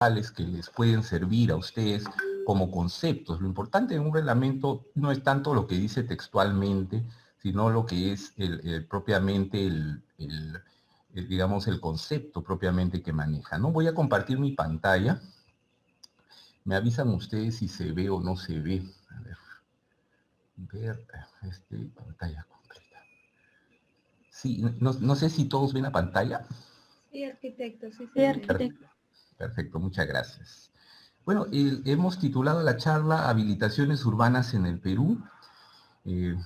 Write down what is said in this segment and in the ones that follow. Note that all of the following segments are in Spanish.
que les pueden servir a ustedes como conceptos. Lo importante en un reglamento no es tanto lo que dice textualmente, sino lo que es propiamente digamos, el concepto propiamente que maneja, ¿no? Voy a compartir mi pantalla. Me avisan ustedes si se ve o no se ve. A ver, pantalla completa. Sí, no sé si todos ven la pantalla. Sí, arquitecto, sí Sí, se ve. arquitecto. Perfecto, muchas gracias. Bueno, hemos titulado la charla Habilitaciones urbanas en el Perú. Eh,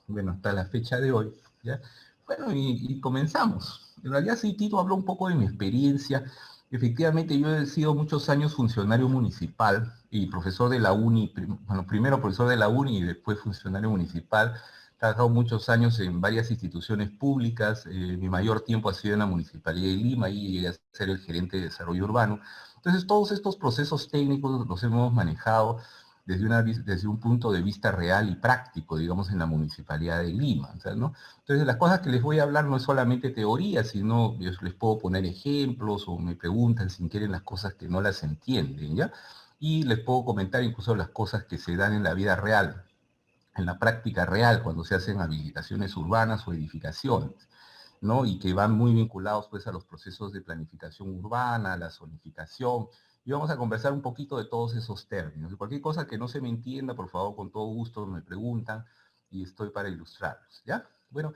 bueno, hasta la fecha de hoy, ¿ya? Bueno, y comenzamos. En realidad, sí, Tito habló un poco de mi experiencia. Efectivamente, yo he sido muchos años funcionario municipal y profesor de la UNI, bueno, primero profesor de la UNI y después funcionario municipal. He trabajado muchos años en varias instituciones públicas. Mi mayor tiempo ha sido en la Municipalidad de Lima y llegué a ser el gerente de desarrollo urbano. Entonces, todos estos procesos técnicos los hemos manejado desde un punto de vista real y práctico, digamos, en la Municipalidad de Lima, o sea, ¿no? Entonces, las cosas que les voy a hablar no es solamente teoría, sino yo les puedo poner ejemplos o me preguntan si quieren las cosas que no las entienden, ¿ya? Y les puedo comentar incluso las cosas que se dan en la vida real, en la práctica real, cuando se hacen habilitaciones urbanas o edificaciones, ¿no? Y que van muy vinculados pues a los procesos de planificación urbana, a la zonificación, y vamos a conversar un poquito de todos esos términos. Cualquier cosa que no se me entienda, por favor, con todo gusto me preguntan y estoy para ilustrarlos, ¿ya? Bueno,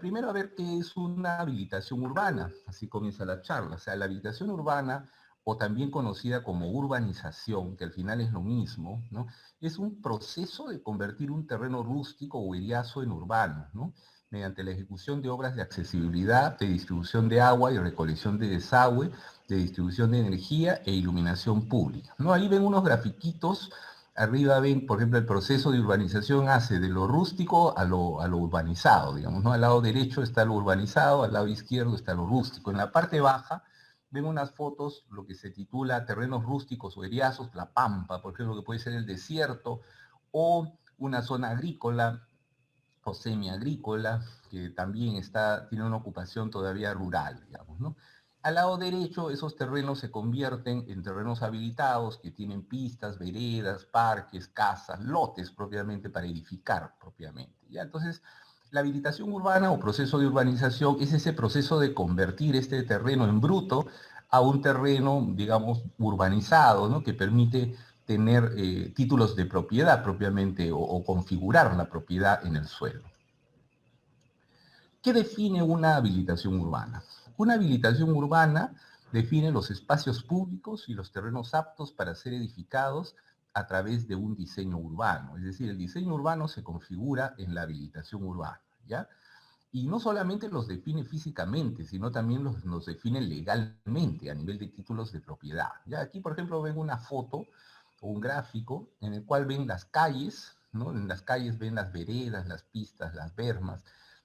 primero a ver qué es una habilitación urbana, así comienza la charla. O sea, la habilitación urbana, o también conocida como urbanización, que al final es lo mismo, ¿no? Es un proceso de convertir un terreno rústico o eriazo en urbano, ¿no? Mediante la ejecución de obras de accesibilidad, de distribución de agua y recolección de desagüe, de distribución de energía e iluminación pública, ¿no? Ahí ven unos grafiquitos, arriba ven, por ejemplo, el proceso de urbanización hace de lo rústico a lo urbanizado, digamos, ¿no? Al lado derecho está lo urbanizado, al lado izquierdo está lo rústico. En la parte baja ven unas fotos, lo que se titula terrenos rústicos o eriazos, la pampa, por ejemplo, que puede ser el desierto, o una zona agrícola, o semiagrícola, que también tiene una ocupación todavía rural, digamos, ¿no? Al lado derecho, esos terrenos se convierten en terrenos habilitados que tienen pistas, veredas, parques, casas, lotes propiamente para edificar propiamente, ¿ya? Entonces, la habilitación urbana o proceso de urbanización es ese proceso de convertir este terreno en bruto a un terreno, digamos, urbanizado, ¿no? Que permite tener títulos de propiedad propiamente o configurar la propiedad en el suelo. ¿Qué define una habilitación urbana? Una habilitación urbana define los espacios públicos y los terrenos aptos para ser edificados a través de un diseño urbano. Es decir, el diseño urbano se configura en la habilitación urbana, ¿ya? Y no solamente los define físicamente, sino también los define legalmente a nivel de títulos de propiedad. Ya aquí, por ejemplo, ven una foto o un gráfico en el cual ven las calles, ¿no? En las calles ven las veredas, las pistas, las bermas,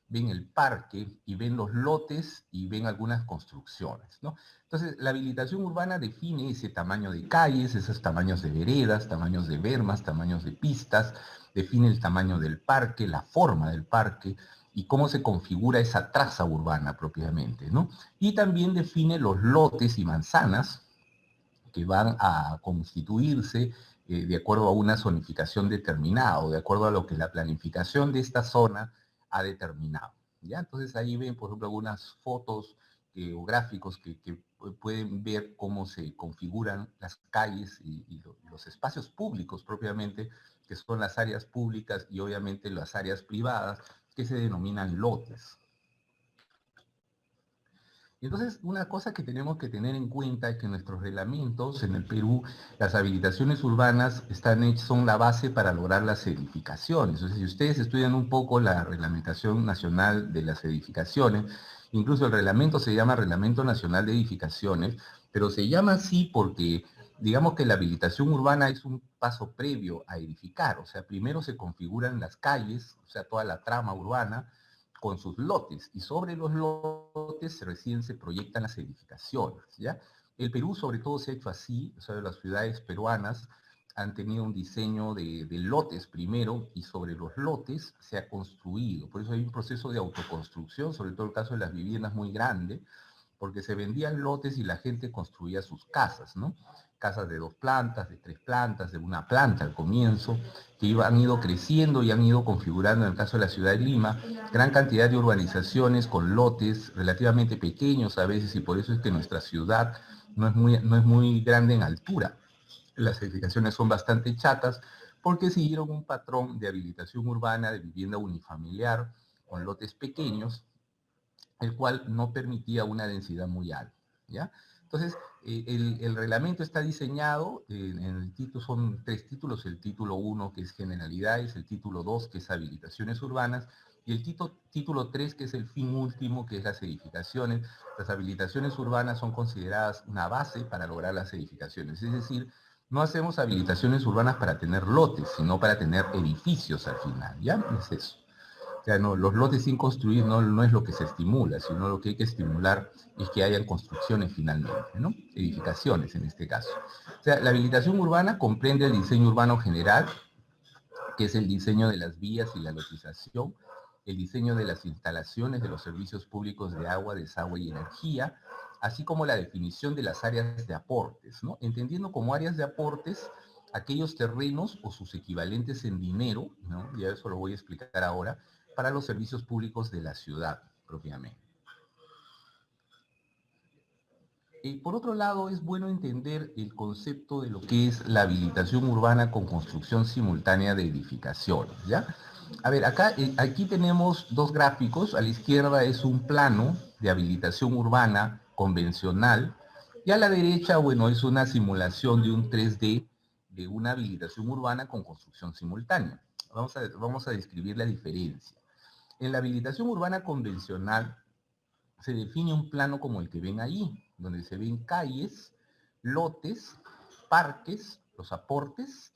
ven el parque y ven los lotes y ven algunas construcciones, ¿no? Entonces, la habilitación urbana define ese tamaño de calles, esos tamaños de veredas, tamaños de bermas, tamaños de pistas, define el tamaño del parque, la forma del parque, y cómo se configura esa traza urbana propiamente, ¿no? Y también define los lotes y manzanas que van a constituirse de acuerdo a una zonificación determinada, o de acuerdo a lo que la planificación de esta zona ha determinado, ¿ya? Entonces ahí ven, por ejemplo, algunas fotos o gráficos que pueden ver cómo se configuran las calles y los espacios públicos propiamente, que son las áreas públicas y obviamente las áreas privadas, que se denominan lotes. Entonces, una cosa que tenemos que tener en cuenta es que nuestros reglamentos en el Perú, las habilitaciones urbanas son la base para lograr las edificaciones. Entonces, si ustedes estudian un poco la reglamentación nacional de las edificaciones, incluso el reglamento se llama Reglamento Nacional de Edificaciones, pero se llama así porque digamos que la habilitación urbana es un paso previo a edificar. O sea, primero se configuran las calles, o sea, toda la trama urbana, con sus lotes, y sobre los lotes recién se proyectan las edificaciones, ¿ya? El Perú sobre todo se ha hecho así, o sea, las ciudades peruanas han tenido un diseño de lotes primero, y sobre los lotes se ha construido. Por eso hay un proceso de autoconstrucción, sobre todo el caso de las viviendas muy grandes, porque se vendían lotes y la gente construía sus casas, ¿no? Casas de 2 plantas, de 3 plantas, de 1 planta al comienzo, que han ido creciendo y han ido configurando, en el caso de la ciudad de Lima, gran cantidad de urbanizaciones con lotes relativamente pequeños a veces, y por eso es que nuestra ciudad no es muy grande en altura. Las edificaciones son bastante chatas porque siguieron un patrón de habilitación urbana de vivienda unifamiliar con lotes pequeños, el cual no permitía una densidad muy alta, ¿ya? Entonces, el reglamento está diseñado, en el título son 3 títulos, el título 1 que es generalidades, el título 2 que es habilitaciones urbanas, y el título 3 que es el fin último, que es las edificaciones. Las habilitaciones urbanas son consideradas una base para lograr las edificaciones, es decir, no hacemos habilitaciones urbanas para tener lotes, sino para tener edificios al final, ¿ya? Es eso. O sea, no, los lotes sin construir no es lo que se estimula, sino lo que hay que estimular es que hayan construcciones finalmente, ¿no? Edificaciones en este caso. O sea, la habilitación urbana comprende el diseño urbano general, que es el diseño de las vías y la lotización, el diseño de las instalaciones de los servicios públicos de agua, desagüe y energía, así como la definición de las áreas de aportes, ¿no? Entendiendo como áreas de aportes aquellos terrenos o sus equivalentes en dinero, ¿no? Ya eso lo voy a explicar ahora, para los servicios públicos de la ciudad propiamente. Por otro lado, es bueno entender el concepto de lo que es la habilitación urbana con construcción simultánea de edificaciones, ¿ya? A ver, aquí tenemos 2 gráficos. A la izquierda es un plano de habilitación urbana convencional, y a la derecha, bueno, es una simulación de un 3D de una habilitación urbana con construcción simultánea. Vamos a describir la diferencia. En la habilitación urbana convencional se define un plano como el que ven ahí, donde se ven calles, lotes, parques, los aportes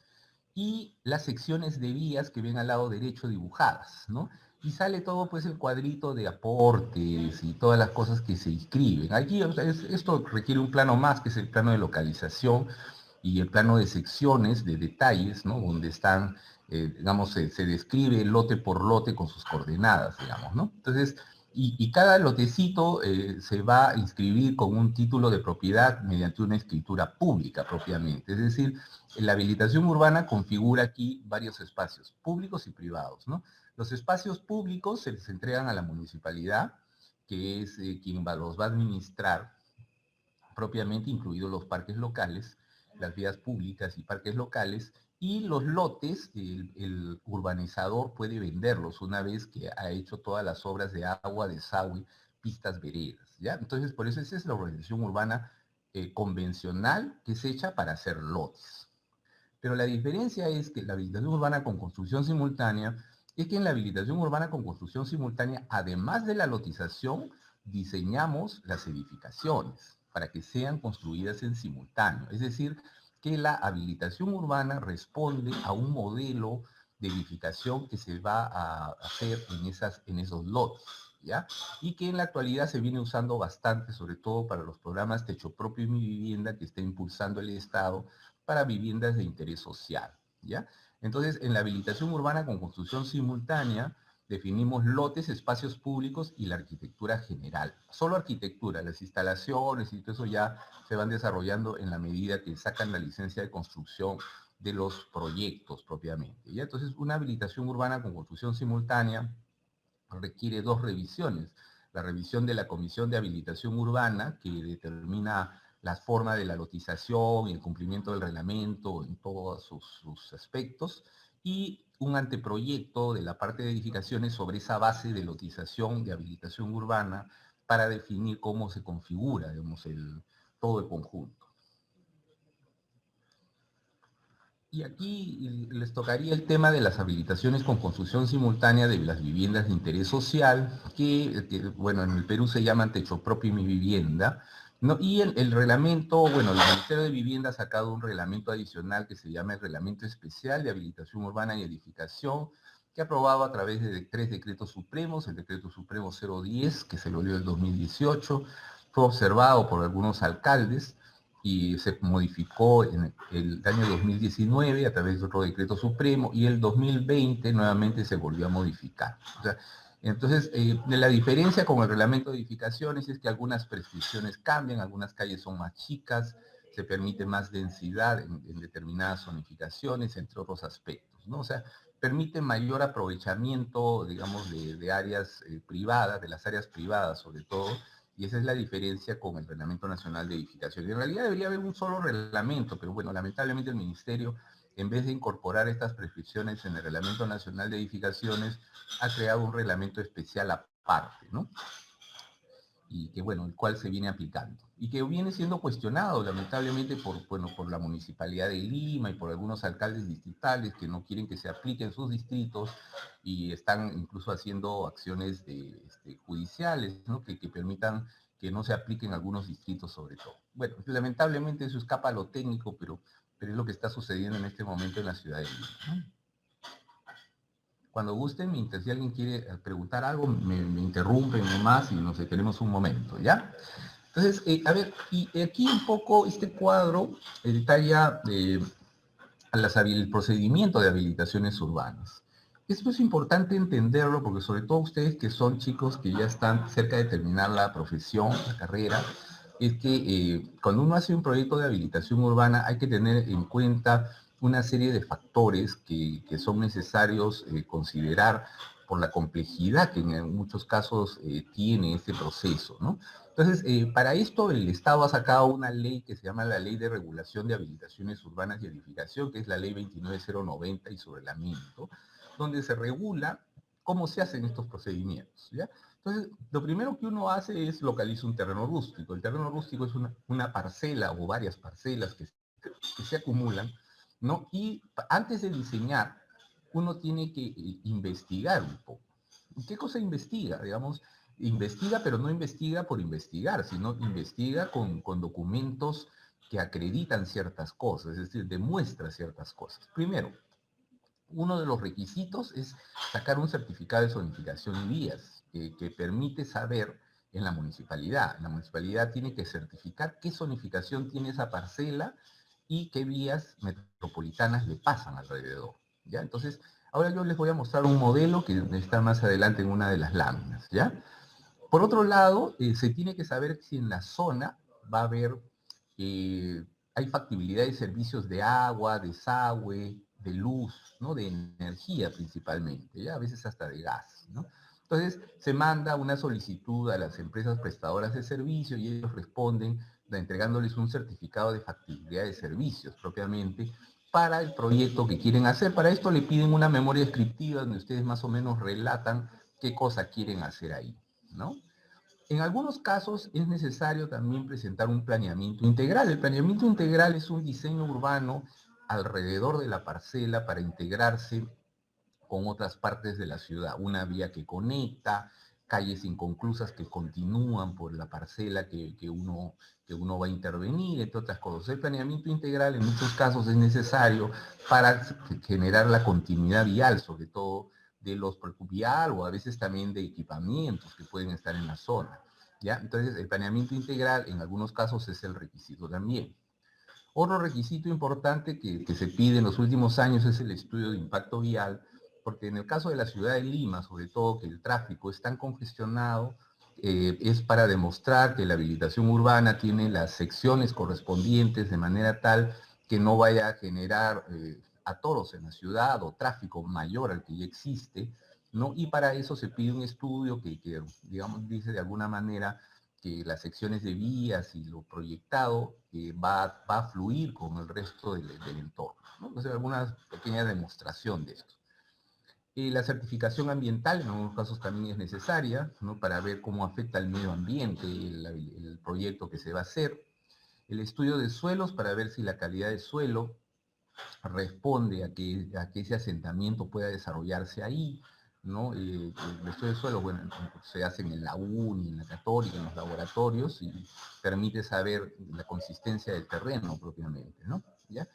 y las secciones de vías que ven al lado derecho dibujadas, ¿no? Y sale todo pues el cuadrito de aportes y todas las cosas que se inscriben. Aquí, o sea, esto requiere un plano más, que es el plano de localización y el plano de secciones, de detalles, ¿no? Donde están, digamos, se describe lote por lote con sus coordenadas, digamos, ¿no? Entonces, y cada lotecito se va a inscribir con un título de propiedad mediante una escritura pública propiamente. Es decir, la habilitación urbana configura aquí varios espacios públicos y privados, ¿no? Los espacios públicos se les entregan a la municipalidad, que es quien los va a administrar propiamente, incluidos los parques locales, las vías públicas y parques locales, y los lotes, el urbanizador puede venderlos una vez que ha hecho todas las obras de agua, desagüe, pistas, veredas, ¿ya? Entonces, por eso esa es la organización urbana convencional, que es hecha para hacer lotes. Pero la diferencia es que la habilitación urbana con construcción simultánea es que en la habilitación urbana con construcción simultánea, además de la lotización, diseñamos las edificaciones para que sean construidas en simultáneo. Es decir, que la habilitación urbana responde a un modelo de edificación que se va a hacer en esos lotes, ¿ya? Y que en la actualidad se viene usando bastante, sobre todo para los programas Techo Propio y Mi Vivienda que está impulsando el Estado para viviendas de interés social, ¿ya? Entonces, en la habilitación urbana con construcción simultánea, definimos lotes, espacios públicos y la arquitectura general. Solo arquitectura, las instalaciones y todo eso ya se van desarrollando en la medida que sacan la licencia de construcción de los proyectos propiamente, ¿ya? Entonces, una habilitación urbana con construcción simultánea requiere 2 revisiones. La revisión de la Comisión de Habilitación Urbana, que determina la forma de la lotización y el cumplimiento del reglamento en todos sus aspectos, y un anteproyecto de la parte de edificaciones sobre esa base de lotización de habilitación urbana para definir cómo se configura, digamos, todo el conjunto. Y aquí les tocaría el tema de las habilitaciones con construcción simultánea de las viviendas de interés social, bueno, en el Perú se llaman Techo Propio y Mi Vivienda, ¿no? Y el reglamento, bueno, el Ministerio de Vivienda ha sacado un reglamento adicional que se llama el Reglamento Especial de Habilitación Urbana y Edificación, que ha aprobado a través de 3 decretos supremos, el Decreto Supremo 010, que se lo dio el 2018, fue observado por algunos alcaldes, y se modificó en el año 2019 a través de otro decreto supremo, y el 2020 nuevamente se volvió a modificar. O sea, Entonces, de la diferencia con el reglamento de edificaciones es que algunas prescripciones cambian, algunas calles son más chicas, se permite más densidad en determinadas zonificaciones, entre otros aspectos, ¿no? O sea, permite mayor aprovechamiento, digamos, de áreas privadas, de las áreas privadas sobre todo, y esa es la diferencia con el Reglamento Nacional de Edificación. En realidad debería haber un solo reglamento, pero bueno, lamentablemente el Ministerio, en vez de incorporar estas prescripciones en el Reglamento Nacional de Edificaciones, ha creado un reglamento especial aparte, ¿no? Y que, bueno, el cual se viene aplicando. Y que viene siendo cuestionado, lamentablemente, por la Municipalidad de Lima y por algunos alcaldes distritales que no quieren que se aplique en sus distritos y están incluso haciendo acciones judiciales, ¿no? Que permitan que no se apliquen algunos distritos sobre todo. Bueno, lamentablemente eso escapa a lo técnico, pero es lo que está sucediendo en este momento en la ciudad de Lima, ¿no? Cuando gusten, mientras si alguien quiere preguntar algo, me interrumpen nomás y nos detenemos un momento, ¿ya? Entonces, a ver, y aquí un poco este cuadro detalla el procedimiento de habilitaciones urbanas. Esto es importante entenderlo porque sobre todo ustedes que son chicos que ya están cerca de terminar la profesión, la carrera, es que cuando uno hace un proyecto de habilitación urbana hay que tener en cuenta una serie de factores que son necesarios considerar por la complejidad que en muchos casos tiene este proceso, ¿no? Entonces, para esto el Estado ha sacado una ley que se llama la Ley de Regulación de Habilitaciones Urbanas y Edificación, que es la Ley 29090 y su reglamento, donde se regula cómo se hacen estos procedimientos, ¿ya? Entonces, lo primero que uno hace es localizar un terreno rústico. El terreno rústico es una parcela o varias parcelas que se acumulan, ¿no? Y antes de diseñar, uno tiene que investigar un poco. ¿Qué cosa investiga? Digamos, investiga, pero no investiga por investigar, sino investiga con documentos que acreditan ciertas cosas, es decir, demuestra ciertas cosas. Primero, uno de los requisitos es sacar un certificado de zonificación y vías que permite saber en la municipalidad. La municipalidad tiene que certificar qué zonificación tiene esa parcela y qué vías metropolitanas le pasan alrededor, ¿ya? Entonces, ahora yo les voy a mostrar un modelo que está más adelante en una de las láminas, ¿ya? Por otro lado, se tiene que saber si en la zona va a haber, eh, hay factibilidad de servicios de agua, desagüe, de luz, ¿no? De energía principalmente, ¿ya? A veces hasta de gas, ¿no? Entonces, se manda una solicitud a las empresas prestadoras de servicio y ellos responden entregándoles un certificado de factibilidad de servicios propiamente para el proyecto que quieren hacer. Para esto le piden una memoria descriptiva donde ustedes más o menos relatan qué cosa quieren hacer ahí, ¿no? En algunos casos es necesario también presentar un planeamiento integral. El planeamiento integral es un diseño urbano alrededor de la parcela para integrarse con otras partes de la ciudad. Una vía que conecta, calles inconclusas que continúan por la parcela que uno va a intervenir, entre otras cosas. El planeamiento integral en muchos casos es necesario para generar la continuidad vial, sobre todo de los vial o a veces también de equipamientos que pueden estar en la zona, ¿ya? Entonces, el planeamiento integral en algunos casos es el requisito también. Otro requisito importante que se pide en los últimos años es el estudio de impacto vial, porque en el caso de la ciudad de Lima, sobre todo que el tráfico es tan congestionado, es para demostrar que la habilitación urbana tiene las secciones correspondientes de manera tal que no vaya a generar atoros en la ciudad o tráfico mayor al que ya existe, ¿no? Y para eso se pide un estudio que digamos, dice de alguna manera que las secciones de vías y lo proyectado va a fluir con el resto del entorno, ¿no? Entonces, alguna pequeña demostración de esto. La certificación ambiental en algunos casos también es necesaria, ¿no? Para ver cómo afecta al medio ambiente el proyecto que se va a hacer. El estudio de suelos para ver si la calidad del suelo responde a que ese asentamiento pueda desarrollarse ahí, ¿no? El estudio de suelo, bueno, se hace en la UNI, en la Católica, en los laboratorios, y permite saber la consistencia del terreno propiamente, ¿no? ¿Ya?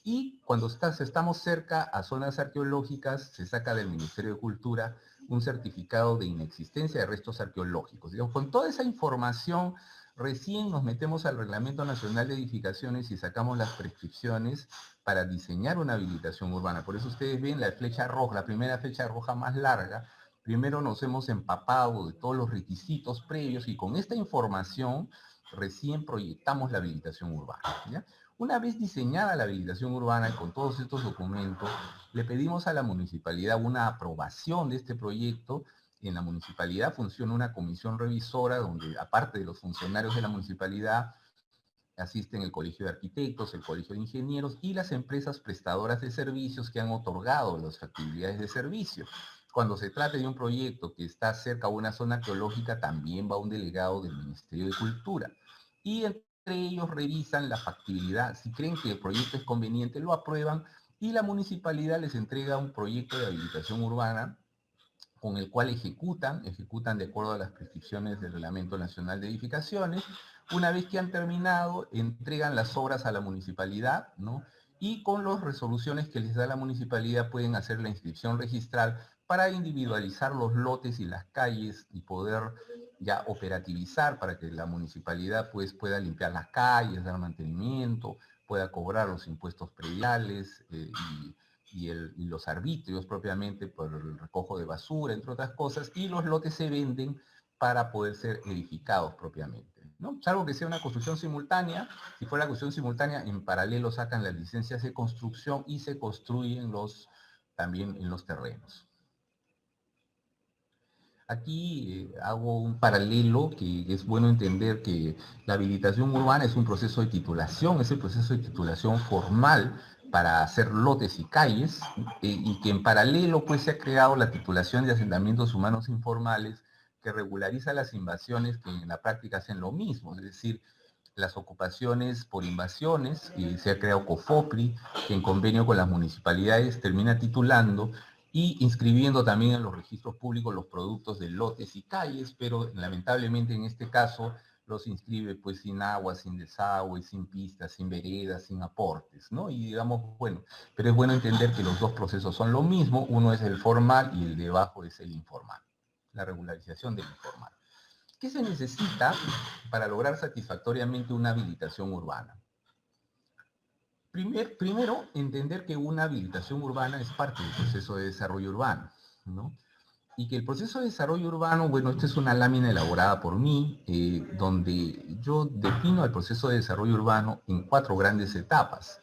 Y cuando estamos cerca a zonas arqueológicas, se saca del Ministerio de Cultura un certificado de inexistencia de restos arqueológicos. Digamos, con toda esa información, recién nos metemos al Reglamento Nacional de Edificaciones y sacamos las prescripciones para diseñar una habilitación urbana. Por eso ustedes ven la flecha roja, la primera flecha roja más larga, Primero nos hemos empapado de todos los requisitos previos y con esta información recién proyectamos la habilitación urbana, ¿ya? Una vez diseñada la habilitación urbana y con todos estos documentos, le pedimos a la municipalidad una aprobación de este proyecto. En la municipalidad funciona una comisión revisora donde, aparte de los funcionarios de la municipalidad, asisten el Colegio de Arquitectos, el Colegio de Ingenieros y las empresas prestadoras de servicios que han otorgado las factibilidades de servicio. Cuando se trate de un proyecto que está cerca de una zona arqueológica, también va un delegado del Ministerio de Cultura. Y entre ellos revisan la factibilidad. Si creen que el proyecto es conveniente, lo aprueban y la municipalidad les entrega un proyecto de habilitación urbana con el cual ejecutan de acuerdo a las prescripciones del Reglamento Nacional de Edificaciones. Una vez que han terminado, entregan las obras a la municipalidad, ¿no? Y con las resoluciones que les da la municipalidad pueden hacer la inscripción registral para individualizar los lotes y las calles y poder ya operativizar para que la municipalidad pues pueda limpiar las calles, dar mantenimiento, pueda cobrar los impuestos prediales y los arbitrios propiamente por el recojo de basura, entre otras cosas, y los lotes se venden para poder ser edificados propiamente, ¿no? Salvo que sea una construcción simultánea. Si fuera construcción simultánea, en paralelo sacan las licencias de construcción y se construyen también en los terrenos. Aquí hago un paralelo que es bueno entender que la habilitación urbana es un proceso de titulación, es el proceso de titulación formal para hacer lotes y calles, y que en paralelo pues se ha creado la titulación de asentamientos humanos informales que regulariza las invasiones que en la práctica hacen lo mismo, es decir, las ocupaciones por invasiones, y se ha creado COFOPRI, que en convenio con las municipalidades termina titulando y inscribiendo también en los registros públicos los productos de lotes y calles, pero lamentablemente en este caso los inscribe pues sin agua, sin desagüe, sin pistas, sin veredas, sin aportes, ¿no? Y digamos, bueno, pero es bueno entender que los dos procesos son lo mismo, uno es el formal y el de abajo es el informal, la regularización del informal. ¿Qué se necesita para lograr satisfactoriamente una habilitación urbana? Primero, entender que una habilitación urbana es parte del proceso de desarrollo urbano, ¿no? Y que el proceso de desarrollo urbano, bueno, esta es una lámina elaborada por mí, donde yo defino el proceso de desarrollo urbano en 4 grandes etapas.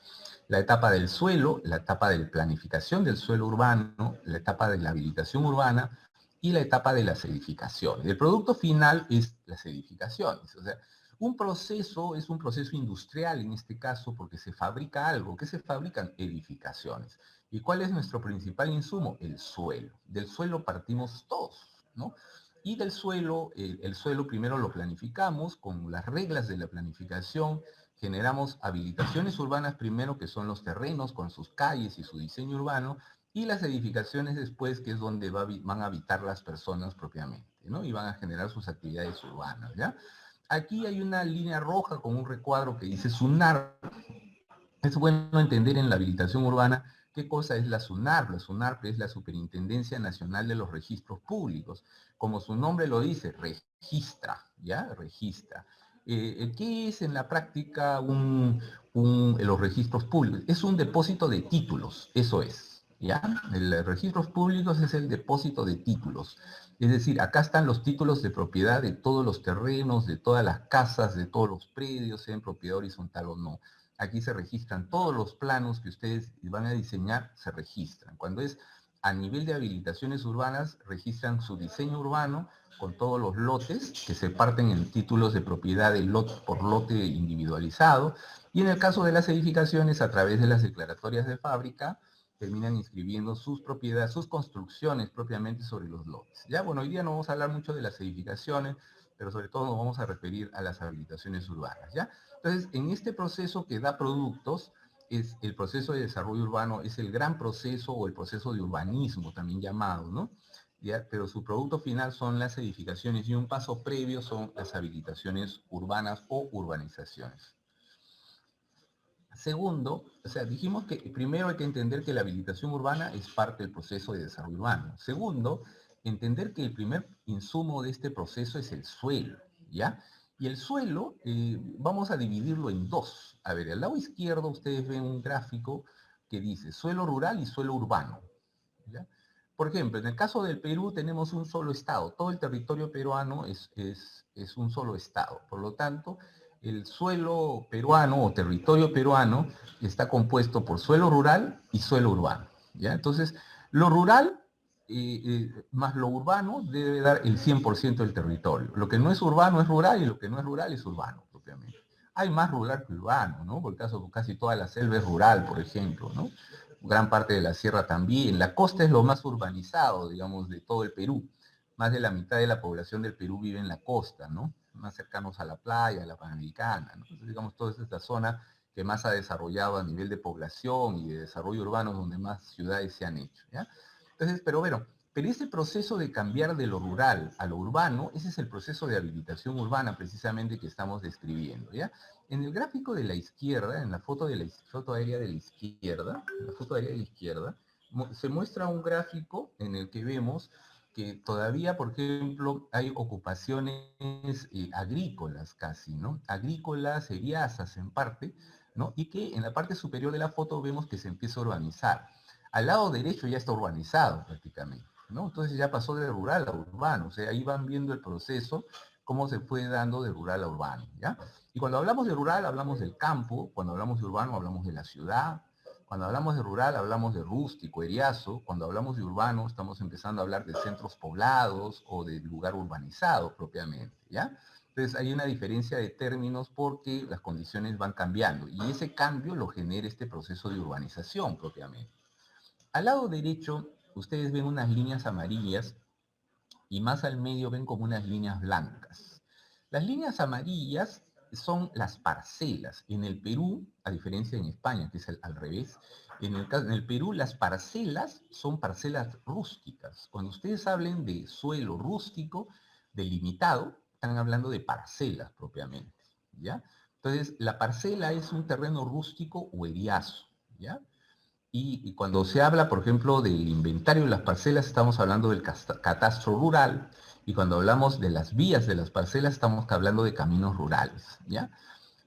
La etapa del suelo, la etapa de planificación del suelo urbano, la etapa de la habilitación urbana y la etapa de las edificaciones. El producto final es las edificaciones. O sea, un proceso es un proceso industrial en este caso porque se fabrica algo. ¿Qué se fabrican? Edificaciones. ¿Y cuál es nuestro principal insumo? El suelo. Del suelo partimos todos, ¿no? Y del suelo, el suelo primero lo planificamos con las reglas de la planificación, generamos habilitaciones urbanas primero, que son los terrenos con sus calles y su diseño urbano, y las edificaciones después, que es donde van a habitar las personas propiamente, ¿no? Y van a generar sus actividades urbanas, ¿ya? Aquí hay una línea roja con un recuadro que dice SUNAR. Es bueno entender en la habilitación urbana qué cosa es la SUNAR. La SUNAR es la Superintendencia Nacional de los Registros Públicos. Como su nombre lo dice, registra, ¿ya? Registra. ¿Qué es en la práctica los registros públicos? Es un depósito de títulos, eso es, ¿ya? Los registros públicos es el depósito de títulos. Es decir, acá están los títulos de propiedad de todos los terrenos, de todas las casas, de todos los predios, sean propiedad horizontal o no. Aquí se registran todos los planos que ustedes van a diseñar, se registran. Cuando es a nivel de habilitaciones urbanas, registran su diseño urbano con todos los lotes que se parten en títulos de propiedad de lote por lote individualizado. Y en el caso de las edificaciones, a través de las declaratorias de fábrica, terminan inscribiendo sus propiedades, sus construcciones propiamente sobre los lotes. Ya, bueno, hoy día no vamos a hablar mucho de las edificaciones, pero sobre todo nos vamos a referir a las habilitaciones urbanas, ¿ya? Entonces, en este proceso que da productos, es el proceso de desarrollo urbano, es el gran proceso o el proceso de urbanismo también llamado, ¿no? ¿Ya? Pero su producto final son las edificaciones y un paso previo son las habilitaciones urbanas o urbanizaciones. Segundo, o sea, dijimos que primero hay que entender que la habilitación urbana es parte del proceso de desarrollo urbano. Segundo, entender que el primer insumo de este proceso es el suelo, ¿ya? Y el suelo, vamos a dividirlo en dos. A ver, al lado izquierdo ustedes ven un gráfico que dice suelo rural y suelo urbano, ¿ya? Por ejemplo, en el caso del Perú tenemos un solo estado. Todo el territorio peruano es un solo estado. Por lo tanto, el suelo peruano o territorio peruano está compuesto por suelo rural y suelo urbano. ¿Ya? Entonces, lo rural más lo urbano debe dar el 100% del territorio. Lo que no es urbano es rural y lo que no es rural es urbano, propiamente. Hay más rural que urbano, ¿no? Por el caso, casi toda la selva es rural, por ejemplo, ¿no? Gran parte de la sierra también. La costa es lo más urbanizado, digamos, de todo el Perú. Más de la mitad de la población del Perú vive en la costa, ¿no? Más cercanos a la playa, a la Panamericana, ¿no? Entonces, digamos, toda esta zona que más ha desarrollado a nivel de población y de desarrollo urbano, donde más ciudades se han hecho, ¿ya? Entonces, pero bueno, pero ese proceso de cambiar de lo rural a lo urbano, ese es el proceso de habilitación urbana precisamente que estamos describiendo, ¿ya? En el gráfico de la izquierda, en la foto, foto aérea de la izquierda, se muestra un gráfico en el que vemos que todavía, por ejemplo, hay ocupaciones agrícolas casi, ¿no? Agrícolas, seriazas en parte, ¿no? Y que en la parte superior de la foto vemos que se empieza a urbanizar. Al lado derecho ya está urbanizado prácticamente, ¿no? Entonces ya pasó de rural a urbano, o sea, ahí van viendo el proceso, cómo se fue dando de rural a urbano, ¿ya? Y cuando hablamos de rural, hablamos del campo, cuando hablamos de urbano, hablamos de la ciudad, cuando hablamos de rural, hablamos de rústico, eriazo, cuando hablamos de urbano, estamos empezando a hablar de centros poblados o de lugar urbanizado propiamente, ¿ya? Entonces hay una diferencia de términos porque las condiciones van cambiando y ese cambio lo genera este proceso de urbanización propiamente. Al lado derecho, ustedes ven unas líneas amarillas y más al medio ven como unas líneas blancas. Las líneas amarillas son las parcelas. En el Perú, a diferencia en España, que es al revés, en el Perú las parcelas son parcelas rústicas. Cuando ustedes hablen de suelo rústico, delimitado, están hablando de parcelas propiamente, ¿ya? Entonces, la parcela es un terreno rústico o eriazo, ¿ya? Y cuando se habla, por ejemplo, del inventario de las parcelas, estamos hablando del catastro rural, y cuando hablamos de las vías de las parcelas, estamos hablando de caminos rurales, ¿ya?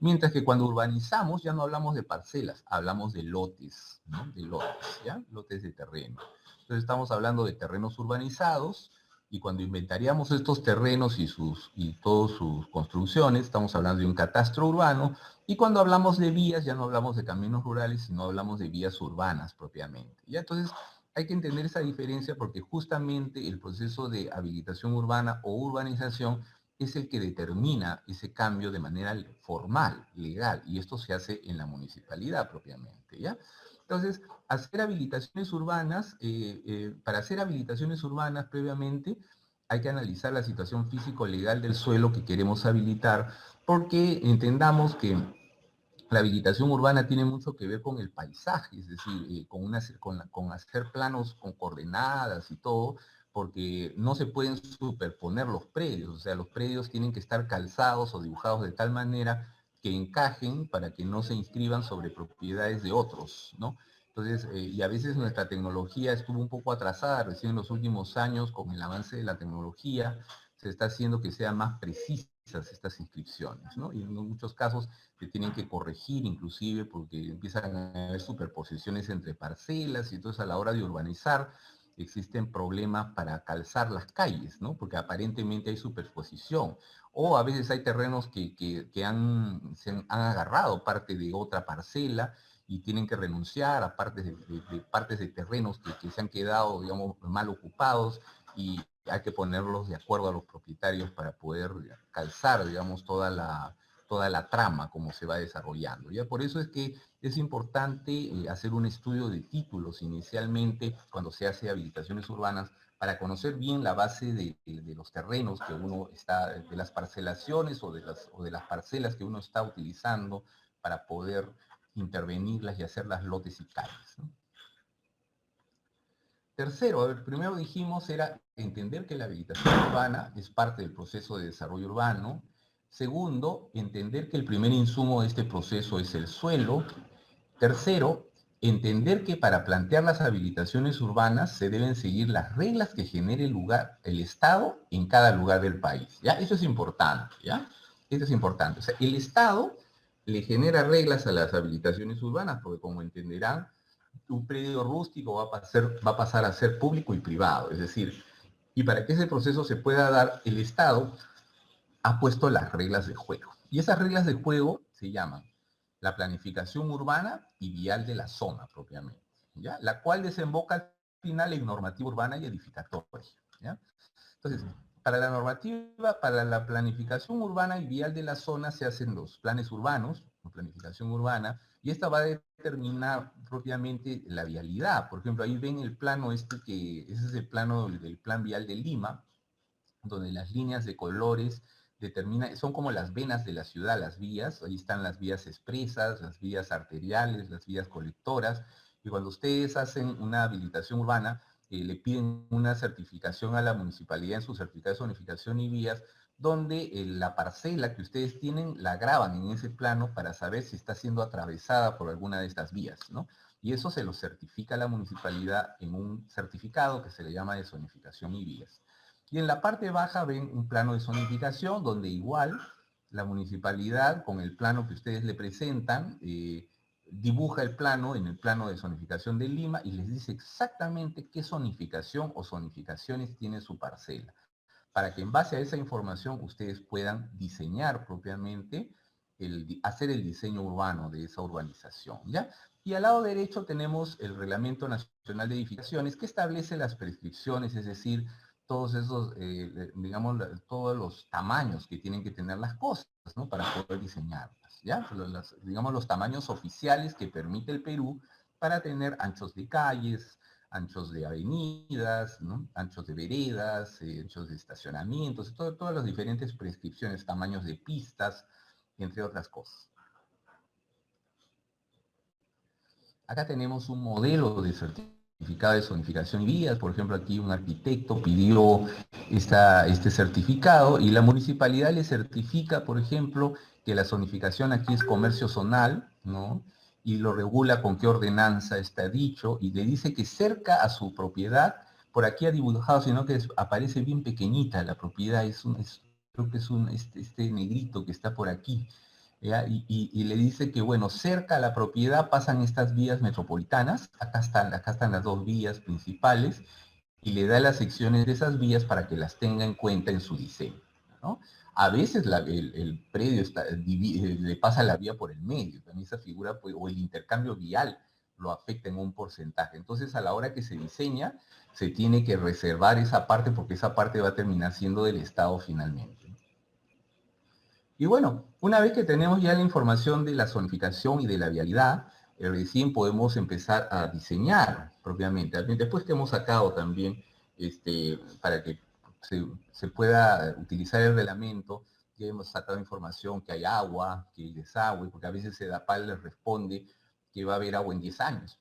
Mientras que cuando urbanizamos, ya no hablamos de parcelas, hablamos de lotes, ¿no? De lotes, ¿ya? Lotes de terreno. Entonces estamos hablando de terrenos urbanizados, y cuando inventariamos estos terrenos y todas sus construcciones, estamos hablando de un catastro urbano, y cuando hablamos de vías, ya no hablamos de caminos rurales, sino hablamos de vías urbanas propiamente. ¿Ya? Entonces, hay que entender esa diferencia porque justamente el proceso de habilitación urbana o urbanización es el que determina ese cambio de manera formal, legal, y esto se hace en la municipalidad propiamente, ¿ya? Entonces, hacer habilitaciones urbanas, para hacer habilitaciones urbanas previamente, hay que analizar la situación físico-legal del suelo que queremos habilitar, porque entendamos que la habilitación urbana tiene mucho que ver con el paisaje, es decir, con hacer planos con coordenadas y todo, porque no se pueden superponer los predios, o sea, los predios tienen que estar calzados o dibujados de tal manera que encajen para que no se inscriban sobre propiedades de otros, ¿no? Entonces, y a veces nuestra tecnología estuvo un poco atrasada recién en los últimos años con el avance de la tecnología, se está haciendo que sean más precisas estas inscripciones, ¿no? Y en muchos casos se tienen que corregir inclusive porque empiezan a haber superposiciones entre parcelas y entonces a la hora de urbanizar existen problemas para calzar las calles, ¿no? Porque aparentemente hay superposición. O a veces hay terrenos que se han agarrado parte de otra parcela y tienen que renunciar a partes de partes de terrenos que se han quedado, digamos, mal ocupados y hay que ponerlos de acuerdo a los propietarios para poder calzar, digamos, toda la trama como se va desarrollando. ¿Ya? Por eso es que es importante hacer un estudio de títulos inicialmente cuando se hace habilitaciones urbanas para conocer bien la base de los terrenos que uno está, de las parcelaciones o de las parcelas que uno está utilizando para poder intervenirlas y hacerlas lotes y calles, ¿no? Tercero, a ver, primero dijimos era entender que la habilitación urbana es parte del proceso de desarrollo urbano. Segundo, entender que el primer insumo de este proceso es el suelo. Tercero, entender que para plantear las habilitaciones urbanas se deben seguir las reglas que genere el Estado en cada lugar del país. ¿Ya? Eso es importante, ¿ya? Eso es importante. O sea, el Estado le genera reglas a las habilitaciones urbanas, porque como entenderán, un predio rústico va a pasar a ser público y privado. Es decir, y para que ese proceso se pueda dar, el Estado ha puesto las reglas de juego. Y esas reglas de juego se llaman la planificación urbana y vial de la zona propiamente, ¿ya? La cual desemboca al final en normativa urbana y edificatoria, ¿ya? Entonces, para la normativa, para la planificación urbana y vial de la zona se hacen los planes urbanos, o planificación urbana, y esta va a determinar propiamente la vialidad. Por ejemplo, ahí ven el plano ese es el plano del plan vial de Lima, donde las líneas de colores determinan, son como las venas de la ciudad, las vías, ahí están las vías expresas, las vías arteriales, las vías colectoras, y cuando ustedes hacen una habilitación urbana, le piden una certificación a la municipalidad en su certificado de zonificación y vías, donde la parcela que ustedes tienen la graban en ese plano para saber si está siendo atravesada por alguna de estas vías, ¿no? Y eso se lo certifica la municipalidad en un certificado que se le llama de zonificación y vías. Y en la parte baja ven un plano de zonificación donde igual la municipalidad con el plano que ustedes le presentan dibuja el plano en el plano de zonificación de Lima y les dice exactamente qué zonificación o zonificaciones tiene su parcela, para que en base a esa información ustedes puedan diseñar propiamente, hacer el diseño urbano de esa urbanización, ¿ya? Y al lado derecho tenemos el Reglamento Nacional de Edificaciones que establece las prescripciones, es decir, todos esos, digamos, todos los tamaños que tienen que tener las cosas, ¿no? Para poder diseñarlas, ¿ya? Digamos, los tamaños oficiales que permite el Perú para tener anchos de calles, anchos de avenidas, ¿no? Anchos de veredas, anchos de estacionamientos, todas las diferentes prescripciones, tamaños de pistas, entre otras cosas. Acá tenemos un modelo de certificado de zonificación y vías. Por ejemplo, aquí un arquitecto pidió este certificado y la municipalidad le certifica, por ejemplo, que la zonificación aquí es comercio zonal, ¿no? Y lo regula con qué ordenanza está dicho y le dice que cerca a su propiedad, por aquí ha dibujado, sino que aparece bien pequeñita la propiedad, creo que es este negrito que está por aquí. Y le dice que, bueno, cerca a la propiedad pasan estas vías metropolitanas, acá están las dos vías principales, y le da las secciones de esas vías para que las tenga en cuenta en su diseño, ¿no? A veces el predio le pasa la vía por el medio, también esa figura, o el intercambio vial lo afecta en un porcentaje. Entonces, a la hora que se diseña, se tiene que reservar esa parte porque esa parte va a terminar siendo del Estado finalmente. Y bueno, una vez que tenemos ya la información de la zonificación y de la vialidad, recién podemos empezar a diseñar propiamente. Después que hemos sacado también, para que se pueda utilizar el reglamento, ya hemos sacado información que hay agua, que hay desagüe, porque a veces SEDAPAL les responde que va a haber agua en 10 años,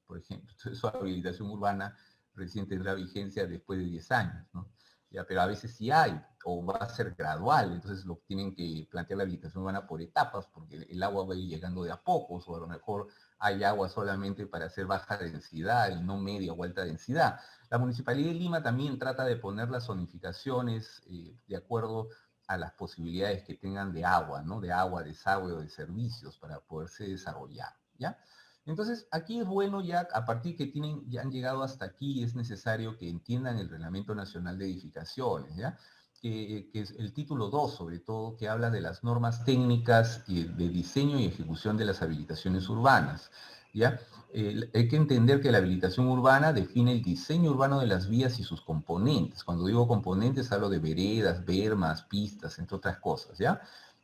por ejemplo. Entonces, su habilitación urbana recién tendrá vigencia después de 10 años, ¿no? Ya, pero a veces sí hay, o va a ser gradual, entonces lo tienen que plantear la habilitación urbana por etapas, porque el agua va a ir llegando de a pocos, o a lo mejor hay agua solamente para hacer baja densidad y no media o alta densidad. La Municipalidad de Lima también trata de poner las zonificaciones de acuerdo a las posibilidades que tengan de agua, ¿no? De agua, desagüe o de servicios para poderse desarrollar, ¿ya? Entonces, aquí es bueno ya, a partir que ya han llegado hasta aquí, es necesario que entiendan el Reglamento Nacional de Edificaciones, ¿ya? Que es el título 2, sobre todo, que habla de las normas técnicas de diseño y ejecución de las habilitaciones urbanas, ¿ya? Hay que entender que la habilitación urbana define el diseño urbano de las vías y sus componentes. Cuando digo componentes, hablo de veredas, bermas, pistas, entre otras cosas, ¿ya?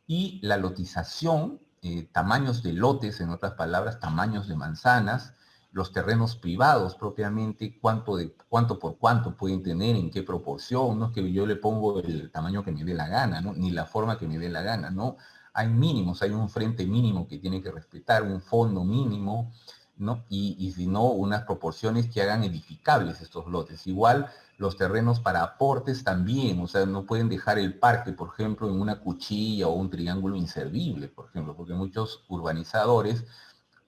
Y la lotización, tamaños de lotes, en otras palabras, tamaños de manzanas, los terrenos privados propiamente, cuánto por cuánto pueden tener, en qué proporción, no es que yo le pongo el tamaño que me dé la gana, ¿no? Ni la forma que me dé la gana, ¿no? Hay mínimos, hay un frente mínimo que tiene que respetar, un fondo mínimo, ¿no? Y si no, unas proporciones que hagan edificables estos lotes. Igual los terrenos para aportes también, o sea, no pueden dejar el parque, por ejemplo, en una cuchilla o un triángulo inservible, por ejemplo, porque muchos urbanizadores,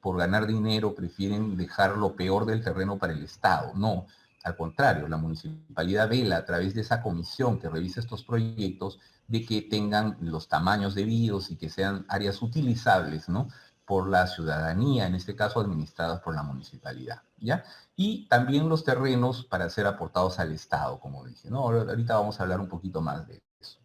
por ganar dinero, prefieren dejar lo peor del terreno para el Estado. No, al contrario, la municipalidad vela a través de esa comisión que revisa estos proyectos de que tengan los tamaños debidos y que sean áreas utilizables, ¿no? por la ciudadanía, en este caso administradas por la municipalidad, ¿ya? Y también los terrenos para ser aportados al Estado, como dije, ¿no? Ahorita vamos a hablar un poquito más de eso.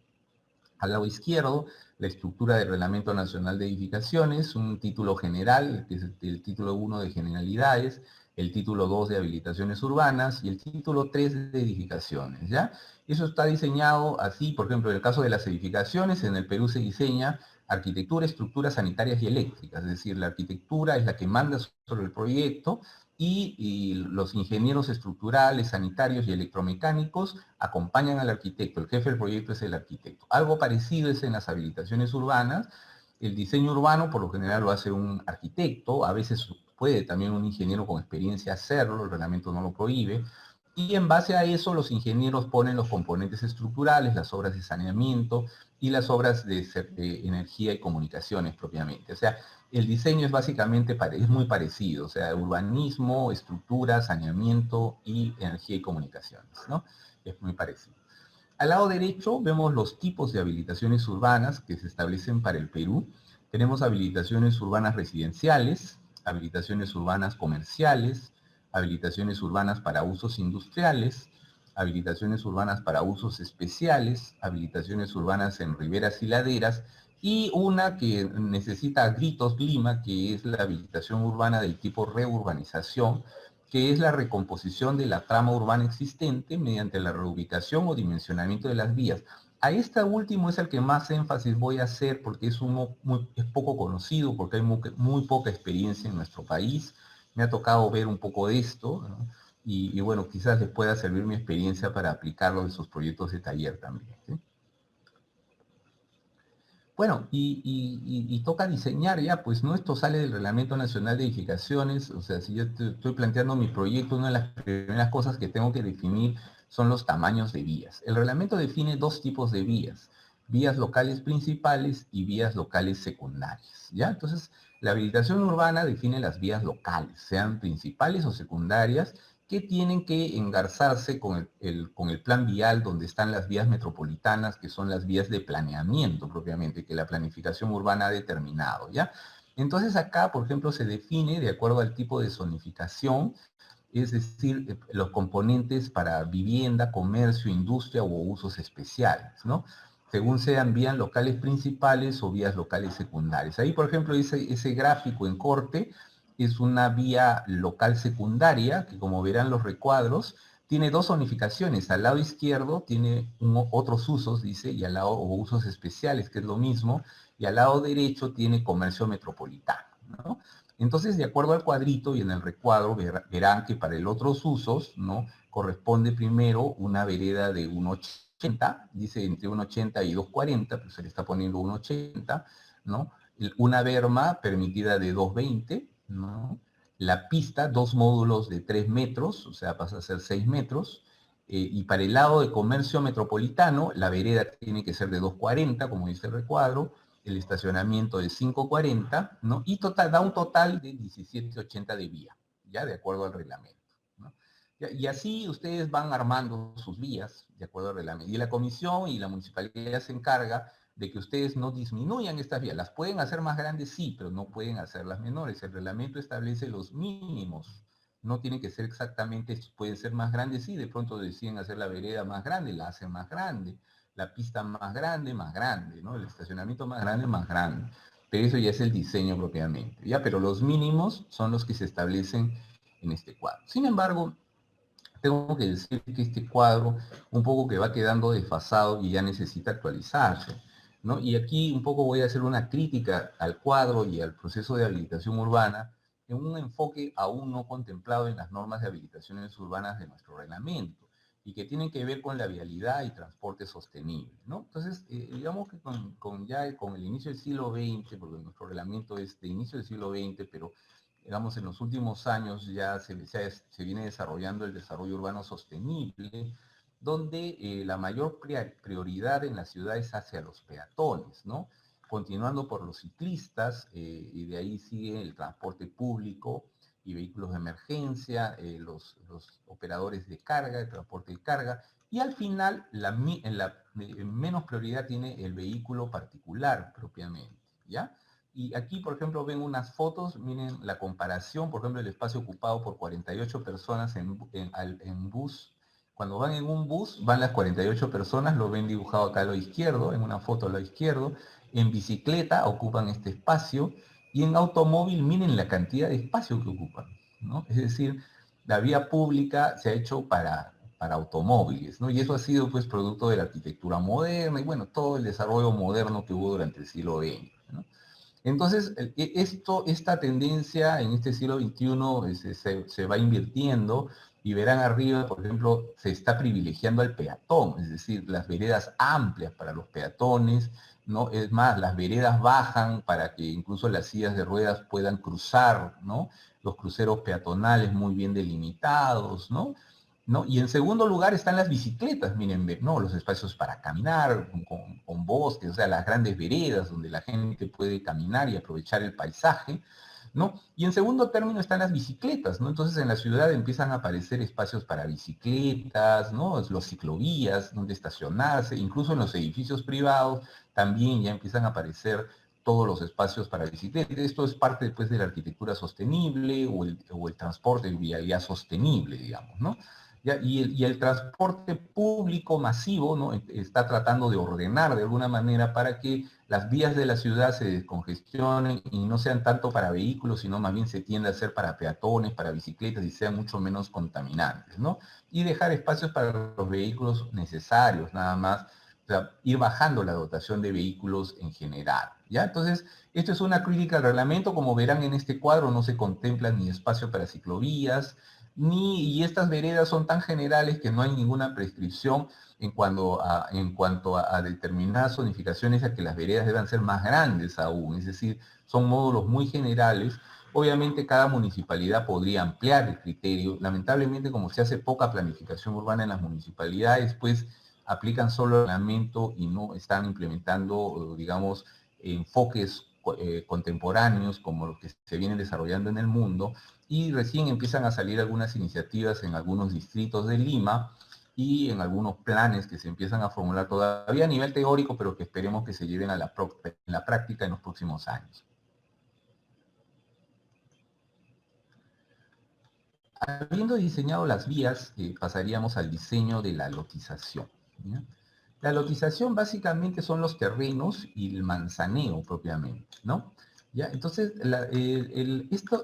Al lado izquierdo, la estructura del Reglamento Nacional de Edificaciones, un título general, que es el título 1 de generalidades, el título 2 de habilitaciones urbanas y el título 3 de edificaciones, ¿ya? Eso está diseñado así, por ejemplo, en el caso de las edificaciones, en el Perú se diseña arquitectura, estructuras sanitarias y eléctricas, es decir, la arquitectura es la que manda sobre el proyecto y los ingenieros estructurales, sanitarios y electromecánicos acompañan al arquitecto. El jefe del proyecto es el arquitecto. Algo parecido es en las habilitaciones urbanas. El diseño urbano por lo general lo hace un arquitecto, a veces puede también un ingeniero con experiencia hacerlo, el reglamento no lo prohíbe, y en base a eso los ingenieros ponen los componentes estructurales, las obras de saneamiento y las obras de energía y comunicaciones propiamente. O sea, el diseño es básicamente, es muy parecido, o sea, urbanismo, estructura, saneamiento y energía y comunicaciones, ¿no? Es muy parecido. Al lado derecho vemos los tipos de habilitaciones urbanas que se establecen para el Perú. Tenemos habilitaciones urbanas residenciales, habilitaciones urbanas comerciales, habilitaciones urbanas para usos industriales, habilitaciones urbanas para usos especiales, habilitaciones urbanas en riberas y laderas, y una que necesita a gritos Lima, que es la habilitación urbana del tipo reurbanización, que es la recomposición de la trama urbana existente mediante la reubicación o dimensionamiento de las vías. A este último es el que más énfasis voy a hacer porque es poco conocido, porque hay muy poca experiencia en nuestro país. Me ha tocado ver un poco de esto, ¿no? Y bueno, quizás les pueda servir mi experiencia para aplicarlo en sus proyectos de taller también, ¿sí? Bueno, y toca diseñar ya, pues no, esto sale del Reglamento Nacional de Edificaciones, o sea, si yo estoy planteando mi proyecto, una de las primeras cosas que tengo que definir son los tamaños de vías. El reglamento define dos tipos de vías locales principales y vías locales secundarias, ¿ya? Entonces, la habilitación urbana define las vías locales, sean principales o secundarias, que tienen que engarzarse con el plan vial donde están las vías metropolitanas, que son las vías de planeamiento propiamente, que la planificación urbana ha determinado, ¿ya? Entonces acá, por ejemplo, se define de acuerdo al tipo de zonificación, es decir, los componentes para vivienda, comercio, industria o usos especiales, ¿no? Según sean vías locales principales o vías locales secundarias. Ahí, por ejemplo, ese gráfico en corte es una vía local secundaria, que como verán los recuadros, tiene dos zonificaciones. Al lado izquierdo tiene otros usos, dice, y al lado, o usos especiales, que es lo mismo, y al lado derecho tiene comercio metropolitano, ¿no? Entonces, de acuerdo al cuadrito y en el recuadro, verán que para el otros usos, ¿no? Corresponde primero una vereda de 1,80, dice entre 1,80 y 2,40, pues se le está poniendo 1,80, ¿no? Una berma permitida de 2,20, ¿no? La pista, dos módulos de 3 metros, o sea, pasa a ser 6 metros, y para el lado de comercio metropolitano, la vereda tiene que ser de 2,40, como dice el recuadro, el estacionamiento de 5,40, ¿no? Y da un total de 17,80 de vía, ¿ya? De acuerdo al reglamento, ¿no? Y así ustedes van armando sus vías, de acuerdo al reglamento. Y la comisión y la municipalidad se encarga de que ustedes no disminuyan estas vías. Las pueden hacer más grandes, sí, pero no pueden hacerlas menores. El reglamento establece los mínimos. No tienen que ser exactamente, pueden ser más grandes, sí, de pronto deciden hacer la vereda más grande, la hacen más grande, la pista más grande, ¿no? El estacionamiento más grande. Pero eso ya es el diseño propiamente, ¿ya? Pero los mínimos son los que se establecen en este cuadro. Sin embargo, tengo que decir que este cuadro un poco que va quedando desfasado y ya necesita actualizarse, ¿no? Y aquí un poco voy a hacer una crítica al cuadro y al proceso de habilitación urbana en un enfoque aún no contemplado en las normas de habilitaciones urbanas de nuestro reglamento y que tienen que ver con la vialidad y transporte sostenible, ¿no? Entonces, digamos que con el inicio del siglo XX, porque nuestro reglamento es de inicio del siglo XX, pero digamos, en los últimos años ya se viene desarrollando el desarrollo urbano sostenible, donde la mayor prioridad en la ciudad es hacia los peatones, ¿no? Continuando por los ciclistas, y de ahí sigue el transporte público y vehículos de emergencia, los operadores de carga, el transporte de carga, y al final menos prioridad tiene el vehículo particular propiamente, ¿ya? Y aquí, por ejemplo, ven unas fotos, miren la comparación, por ejemplo, el espacio ocupado por 48 personas en bus. Cuando van en un bus, van las 48 personas, lo ven dibujado acá a lo izquierdo, en una foto a lo izquierdo. En bicicleta ocupan este espacio, y en automóvil, miren la cantidad de espacio que ocupan, ¿no? Es decir, la vía pública se ha hecho para automóviles, ¿no? Y eso ha sido, pues, producto de la arquitectura moderna y, bueno, todo el desarrollo moderno que hubo durante el siglo XX, ¿no? Entonces, esta tendencia en este siglo XXI se va invirtiendo, y verán arriba, por ejemplo, se está privilegiando al peatón, es decir, las veredas amplias para los peatones, ¿no? Es más, las veredas bajan para que incluso las sillas de ruedas puedan cruzar, ¿no? Los cruceros peatonales muy bien delimitados, ¿no? ¿No? Y en segundo lugar están las bicicletas, miren, ¿no? Los espacios para caminar, con bosques, o sea, las grandes veredas donde la gente puede caminar y aprovechar el paisaje, ¿no? Y en segundo término están las bicicletas, ¿no? Entonces en la ciudad empiezan a aparecer espacios para bicicletas, ¿no? Los ciclovías donde estacionarse, incluso en los edificios privados también ya empiezan a aparecer todos los espacios para bicicletas. Esto es parte, pues, de la arquitectura sostenible, o el transporte de vialidad sostenible, digamos, ¿no? ¿Ya? Y el transporte público masivo, ¿no? Está tratando de ordenar de alguna manera para que las vías de la ciudad se descongestionen y no sean tanto para vehículos, sino más bien se tiende a ser para peatones, para bicicletas, y sean mucho menos contaminantes, ¿no? Y dejar espacios para los vehículos necesarios, nada más. O sea, ir bajando la dotación de vehículos en general, ¿ya? Entonces, esto es una crítica al reglamento. Como verán en este cuadro, no se contempla ni espacio para ciclovías, y estas veredas son tan generales que no hay ninguna prescripción en cuanto a determinadas zonificaciones, a que las veredas deban ser más grandes aún. Es decir, son módulos muy generales. Obviamente cada municipalidad podría ampliar el criterio. Lamentablemente, como se hace poca planificación urbana en las municipalidades, pues aplican solo el reglamento y no están implementando, digamos, enfoques contemporáneos como los que se vienen desarrollando en el mundo, y recién empiezan a salir algunas iniciativas en algunos distritos de Lima y en algunos planes que se empiezan a formular todavía a nivel teórico, pero que esperemos que se lleven a la práctica en los próximos años. Habiendo diseñado las vías, pasaríamos al diseño de la lotización, ¿ya? La lotización básicamente son los terrenos y el manzaneo propiamente, ¿no? ¿Ya? Entonces,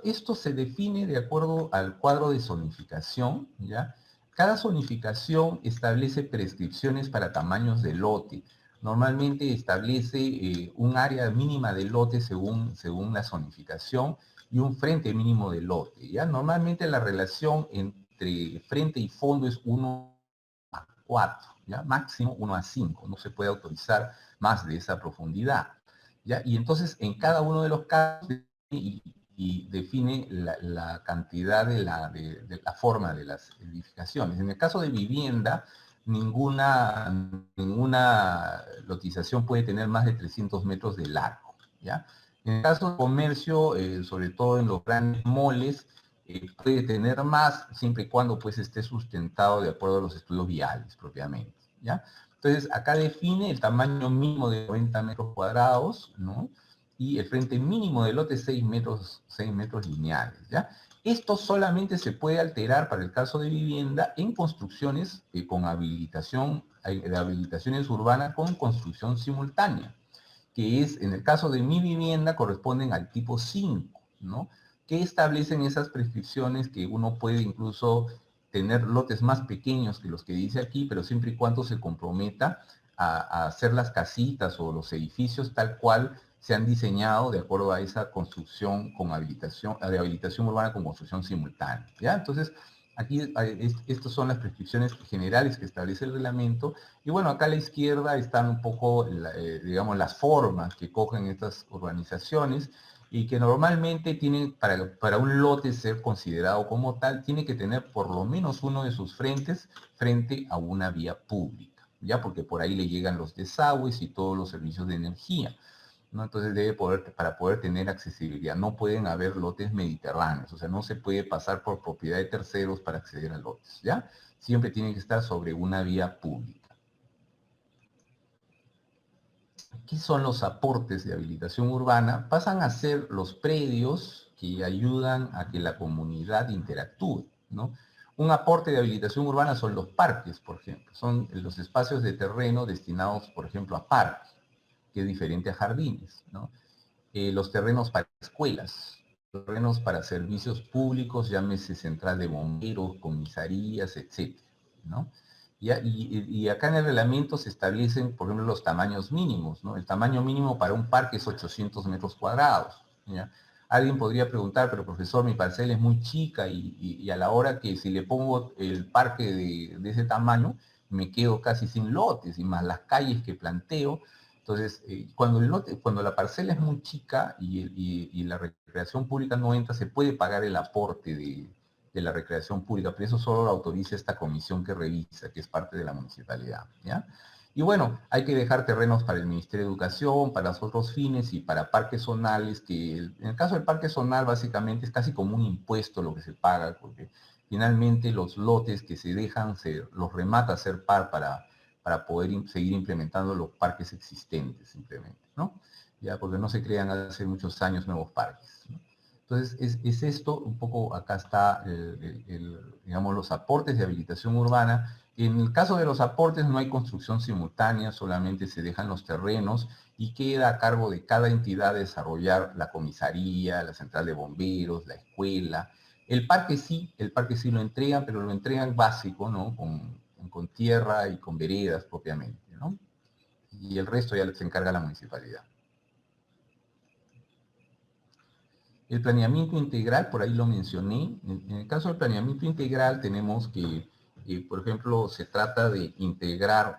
esto se define de acuerdo al cuadro de zonificación, ¿ya? Cada zonificación establece prescripciones para tamaños de lote. Normalmente establece un área mínima de lote según la zonificación, y un frente mínimo de lote, ¿ya? Normalmente la relación entre frente y fondo es 1:4, ¿ya? Máximo 1:5, no se puede autorizar más de esa profundidad, ¿ya? Y entonces en cada uno de los casos y define la cantidad de la forma de las edificaciones. En el caso de vivienda, ninguna lotización puede tener más de 300 metros de largo, ¿ya? En el caso de comercio, sobre todo en los grandes moles, puede tener más, siempre y cuando, pues, esté sustentado de acuerdo a los estudios viales propiamente, ¿ya? Entonces, acá define el tamaño mínimo de 90 metros cuadrados, ¿no? Y el frente mínimo del lote es 6 metros lineales, ¿ya? Esto solamente se puede alterar para el caso de vivienda en construcciones con habilitaciones urbanas con construcción simultánea, que es, en el caso de mi vivienda, corresponden al tipo 5, ¿no? Que establecen esas prescripciones que uno puede incluso tener lotes más pequeños que los que dice aquí, pero siempre y cuando se comprometa a hacer las casitas o los edificios tal cual se han diseñado de acuerdo a esa construcción con de habilitación urbana con construcción simultánea, ¿ya? Entonces, aquí estas son las prescripciones generales que establece el reglamento. Y bueno, acá a la izquierda están un poco, digamos, las formas que cogen estas urbanizaciones, y que normalmente tienen, para un lote ser considerado como tal, tiene que tener por lo menos uno de sus frentes frente a una vía pública, ¿ya? Porque por ahí le llegan los desagües y todos los servicios de energía, ¿no? Entonces para poder tener accesibilidad. No pueden haber lotes mediterráneos, o sea, no se puede pasar por propiedad de terceros para acceder a lotes, ¿ya? Siempre tienen que estar sobre una vía pública. ¿Qué son los aportes de habilitación urbana? Pasan a ser los predios que ayudan a que la comunidad interactúe, ¿no? Un aporte de habilitación urbana son los parques, por ejemplo. Son los espacios de terreno destinados, por ejemplo, a parques, que es diferente a jardines, ¿no? Los terrenos para escuelas, terrenos para servicios públicos, llámese central de bomberos, comisarías, etcétera, ¿no? Y acá en el reglamento se establecen, por ejemplo, los tamaños mínimos, ¿no? El tamaño mínimo para un parque es 800 metros cuadrados, ¿ya? Alguien podría preguntar, pero profesor, mi parcela es muy chica y a la hora que si le pongo el parque de ese tamaño, me quedo casi sin lotes y más las calles que planteo. Entonces, cuando la parcela es muy chica y la recreación pública no entra, se puede pagar el aporte de la recreación pública, pero eso solo lo autoriza esta comisión que revisa, que es parte de la municipalidad, ¿ya? Y bueno, hay que dejar terrenos para el Ministerio de Educación, para los otros fines y para parques zonales, que en el caso del parque zonal básicamente es casi como un impuesto lo que se paga, porque finalmente los lotes que se dejan, los remata a ser par para poder seguir implementando los parques existentes simplemente, ¿no? Ya, porque no se crean hace muchos años nuevos parques, ¿no? Entonces, es esto, un poco, acá está, digamos, los aportes de habilitación urbana. En el caso de los aportes no hay construcción simultánea, solamente se dejan los terrenos y queda a cargo de cada entidad desarrollar la comisaría, la central de bomberos, la escuela. El parque sí lo entregan, pero lo entregan básico, ¿no? Con tierra y con veredas propiamente, ¿no? Y el resto ya se encarga la municipalidad. El planeamiento integral, por ahí lo mencioné. En el caso del planeamiento integral tenemos que, por ejemplo, se trata de integrar,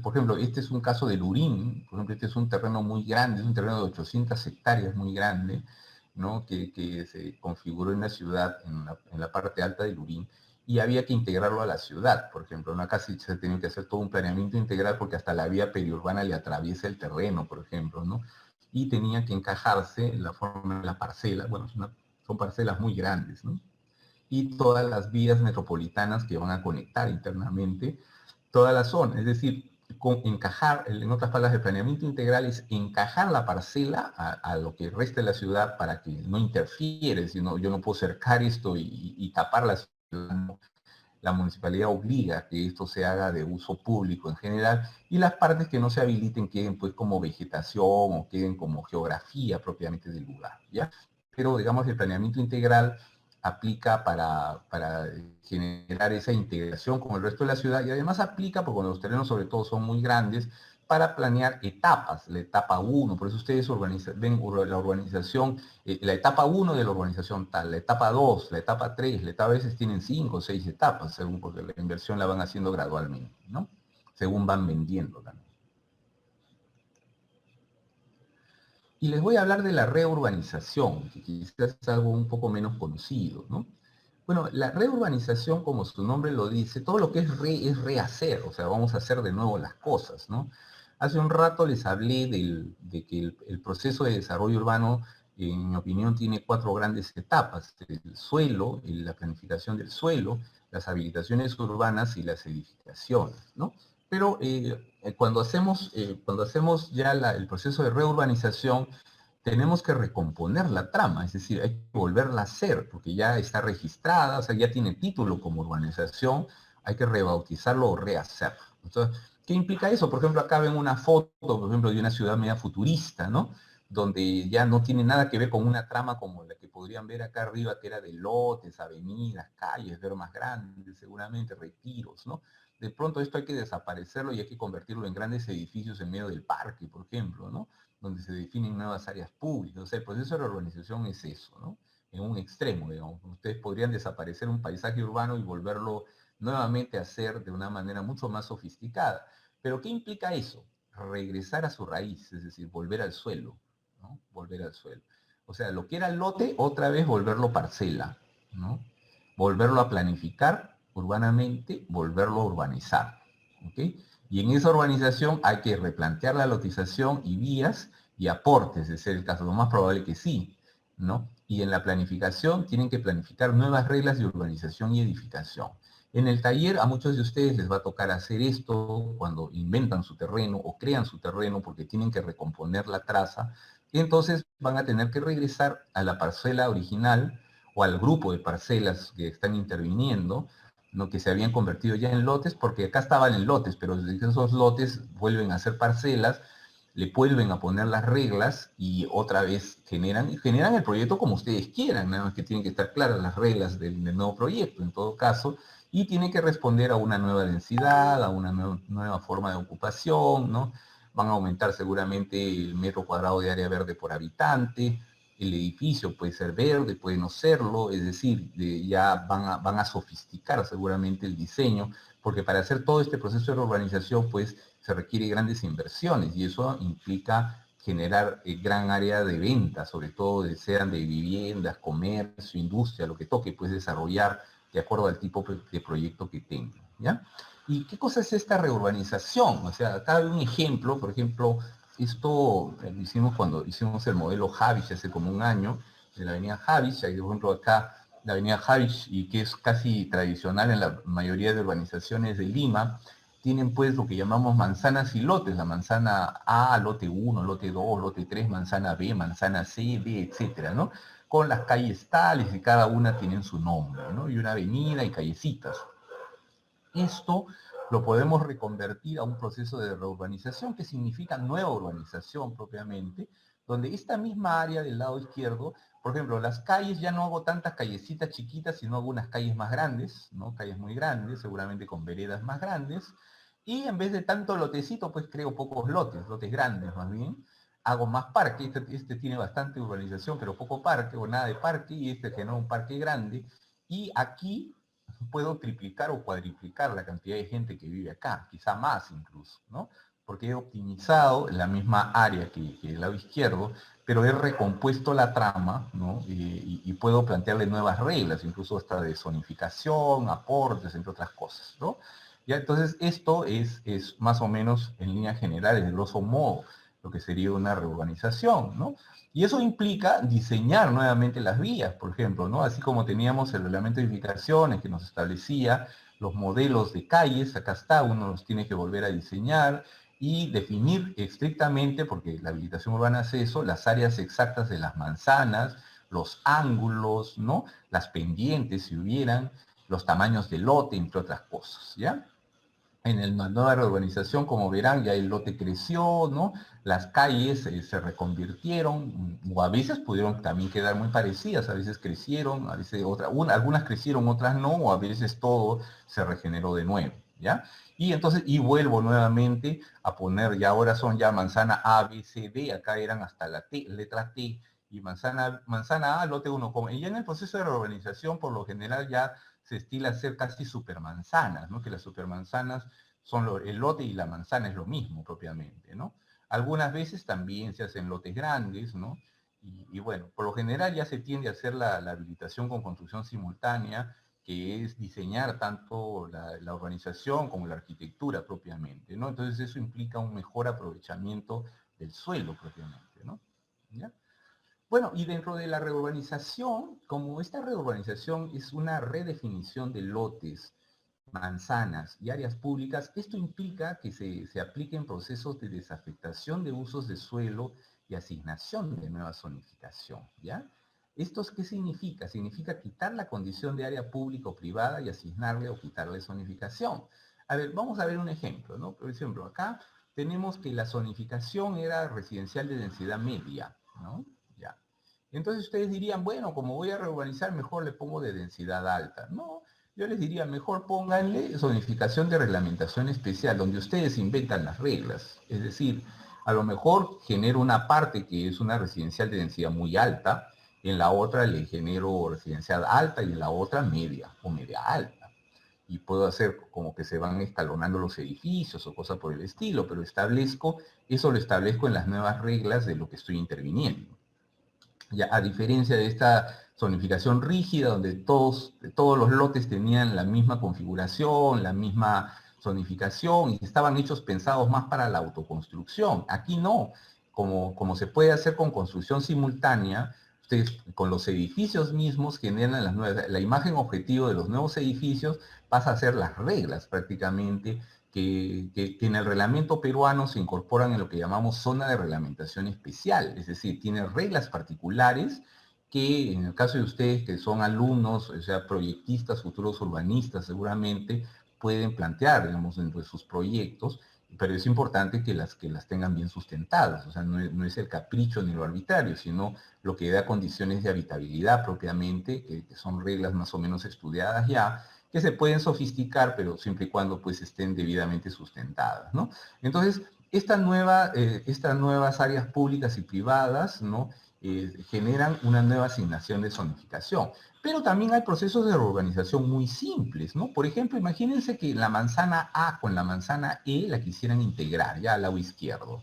por ejemplo, este es un caso de Lurín, por ejemplo, este es un terreno muy grande, es un terreno de 800 hectáreas muy grande, ¿no? Que se configuró en la ciudad, en la parte alta de Lurín, y había que integrarlo a la ciudad, por ejemplo, ¿no? Acá sí se tenía que hacer todo un planeamiento integral porque hasta la vía periurbana le atraviesa el terreno, por ejemplo, ¿no? Y tenía que encajarse en la forma de la parcela, bueno, son parcelas muy grandes, ¿no? Y todas las vías metropolitanas que van a conectar internamente toda la zona, es decir, encajar, en otras palabras, el planeamiento integral es encajar la parcela a lo que resta de la ciudad para que no interfiere, sino yo no puedo cercar esto y tapar la ciudad, ¿no? La municipalidad obliga a que esto se haga de uso público en general y las partes que no se habiliten queden pues como vegetación o queden como geografía propiamente del lugar, ¿ya? Pero digamos el planeamiento integral aplica para generar esa integración con el resto de la ciudad y además aplica, porque los terrenos sobre todo son muy grandes, para planear etapas, la etapa 1, por eso ustedes ven la urbanización, la etapa 1 de la urbanización tal, la etapa 2, la etapa 3, la etapa a veces tienen 5 o 6 etapas, según porque la inversión la van haciendo gradualmente, ¿no? Según van vendiendo también. Y les voy a hablar de la reurbanización, que quizás es algo un poco menos conocido, ¿no? Bueno, la reurbanización, como su nombre lo dice, todo lo que es rehacer, o sea, vamos a hacer de nuevo las cosas, ¿no? Hace un rato les hablé de que el proceso de desarrollo urbano, en mi opinión, tiene 4 grandes etapas: el suelo, la planificación del suelo, las habilitaciones urbanas y las edificaciones, ¿no? Pero cuando hacemos ya el proceso de reurbanización, tenemos que recomponer la trama, es decir, hay que volverla a hacer, porque ya está registrada, o sea, ya tiene título como urbanización, hay que rebautizarlo o rehacerlo. Entonces, ¿qué implica eso? Por ejemplo, acá ven una foto, por ejemplo, de una ciudad media futurista, ¿no? Donde ya no tiene nada que ver con una trama como la que podrían ver acá arriba, que era de lotes, avenidas, calles, ver más grandes, seguramente, retiros, ¿no? De pronto esto hay que desaparecerlo y hay que convertirlo en grandes edificios en medio del parque, por ejemplo, ¿no? Donde se definen nuevas áreas públicas. O sea, el proceso de la urbanización es eso, ¿no? En un extremo, digamos. Ustedes podrían desaparecer un paisaje urbano y volverlo nuevamente a hacer de una manera mucho más sofisticada. Pero ¿qué implica eso? Regresar a su raíz, es decir, volver al suelo, ¿no? Volver al suelo. O sea, lo que era lote, otra vez volverlo parcela, ¿no? Volverlo a planificar urbanamente, volverlo a urbanizar, ¿ok? Y en esa urbanización hay que replantear la lotización y vías y aportes, de ser el caso, lo más probable que sí, ¿no? Y en la planificación tienen que planificar nuevas reglas de urbanización y edificación. En el taller a muchos de ustedes les va a tocar hacer esto cuando inventan su terreno o crean su terreno porque tienen que recomponer la traza, y entonces van a tener que regresar a la parcela original o al grupo de parcelas que están interviniendo, ¿no? Que se habían convertido ya en lotes, porque acá estaban en lotes, pero esos lotes vuelven a ser parcelas, le vuelven a poner las reglas y otra vez generan el proyecto como ustedes quieran, nada más que tienen que estar claras las reglas del nuevo proyecto en todo caso, y tiene que responder a una nueva densidad, a una nueva forma de ocupación, ¿no? Van a aumentar seguramente el metro cuadrado de área verde por habitante, el edificio puede ser verde, puede no serlo, es decir, ya van a sofisticar seguramente el diseño, porque para hacer todo este proceso de urbanización, pues se requiere grandes inversiones y eso implica generar gran área de venta, sobre todo sean de viviendas, comercio, industria, lo que toque, pues desarrollar de acuerdo al tipo de proyecto que tenga, ¿ya? ¿Y qué cosa es esta reurbanización? O sea, acá hay un ejemplo, por ejemplo, esto lo hicimos cuando hicimos el modelo Havich hace como un año, de la avenida Havich, hay por ejemplo acá la avenida Havich, y que es casi tradicional en la mayoría de urbanizaciones de Lima, tienen pues lo que llamamos manzanas y lotes, la manzana A, lote 1, lote 2, lote 3, manzana B, manzana C, D, etcétera, ¿no? Con las calles tales y cada una tienen su nombre, ¿no? Y una avenida y callecitas. Esto lo podemos reconvertir a un proceso de reurbanización que significa nueva urbanización propiamente, donde esta misma área del lado izquierdo, por ejemplo, las calles, ya no hago tantas callecitas chiquitas, sino hago unas calles más grandes, ¿no? Calles muy grandes, seguramente con veredas más grandes, y en vez de tanto lotecito, pues creo pocos lotes, lotes grandes más bien. Hago más parque, este tiene bastante urbanización, pero poco parque, o nada de parque, y este genera un parque grande, y aquí puedo triplicar o cuadriplicar la cantidad de gente que vive acá, quizá más incluso, ¿no? Porque he optimizado la misma área que el lado izquierdo, pero he recompuesto la trama, ¿no? Y puedo plantearle nuevas reglas, incluso hasta de zonificación, aportes, entre otras cosas, ¿no? Ya, entonces, esto es más o menos en líneas generales, de grosso modo, lo que sería una reurbanización, ¿no? Y eso implica diseñar nuevamente las vías, por ejemplo, ¿no? Así como teníamos el reglamento de edificaciones que nos establecía los modelos de calles, acá está, uno los tiene que volver a diseñar y definir estrictamente, porque la habilitación urbana hace eso, las áreas exactas de las manzanas, los ángulos, ¿no? Las pendientes, si hubieran, los tamaños del lote, entre otras cosas, ¿ya? En la nueva reurbanización, como verán, ya el lote creció, ¿no? Las calles se reconvirtieron, o a veces pudieron también quedar muy parecidas, a veces crecieron, a veces algunas crecieron, otras no, o a veces todo se regeneró de nuevo, ¿ya? Y entonces, y vuelvo nuevamente a poner, ya ahora son ya manzana A, B, C, D, acá eran hasta la T, letra T, y manzana A, lote 1, y ya en el proceso de reurbanización, por lo general ya se estila hacer casi supermanzanas, ¿no? Que las supermanzanas son el lote y la manzana es lo mismo propiamente, ¿no? Algunas veces también se hacen lotes grandes, ¿no? Y bueno, por lo general ya se tiende a hacer la habilitación con construcción simultánea, que es diseñar tanto la urbanización como la arquitectura propiamente, ¿no? Entonces eso implica un mejor aprovechamiento del suelo propiamente, ¿no? ¿Ya? Bueno, y dentro de la reurbanización, como esta reurbanización es una redefinición de lotes, manzanas y áreas públicas, esto implica que se apliquen procesos de desafectación de usos de suelo y asignación de nueva zonificación, ¿ya? ¿Esto qué significa? Significa quitar la condición de área pública o privada y asignarle o quitarle zonificación. A ver, vamos a ver un ejemplo, ¿no? Por ejemplo, acá tenemos que la zonificación era residencial de densidad media, ¿no? Ya. Entonces ustedes dirían, bueno, como voy a reurbanizar, mejor le pongo de densidad alta. No, yo les diría, mejor pónganle zonificación de reglamentación especial, donde ustedes inventan las reglas. Es decir, a lo mejor genero una parte que es una residencial de densidad muy alta, en la otra le genero residencial alta y en la otra media o media alta. Y puedo hacer como que se van escalonando los edificios o cosas por el estilo, pero eso lo establezco en las nuevas reglas de lo que estoy interviniendo. Ya, a diferencia de esta zonificación rígida, donde todos los lotes tenían la misma configuración, la misma zonificación, y estaban hechos pensados más para la autoconstrucción. Aquí no, como se puede hacer con construcción simultánea, Ustedes con los edificios mismos generan las nuevas, la imagen objetivo de los nuevos edificios pasa a ser las reglas prácticamente que en el reglamento peruano se incorporan en lo que llamamos zona de reglamentación especial, es decir, tiene reglas particulares que en el caso de ustedes que son alumnos, o sea, proyectistas, futuros urbanistas seguramente, pueden plantear, digamos, dentro de sus proyectos, pero es importante que las tengan bien sustentadas, o sea, no es el capricho ni lo arbitrario, sino lo que da condiciones de habitabilidad propiamente, que son reglas más o menos estudiadas ya, que se pueden sofisticar, pero siempre y cuando pues estén debidamente sustentadas, ¿no? Entonces, estas nuevas áreas públicas y privadas, ¿no? Generan una nueva asignación de zonificación. Pero también hay procesos de reurbanización muy simples, ¿no? Por ejemplo, imagínense que la manzana A con la manzana E la quisieran integrar, ya al lado izquierdo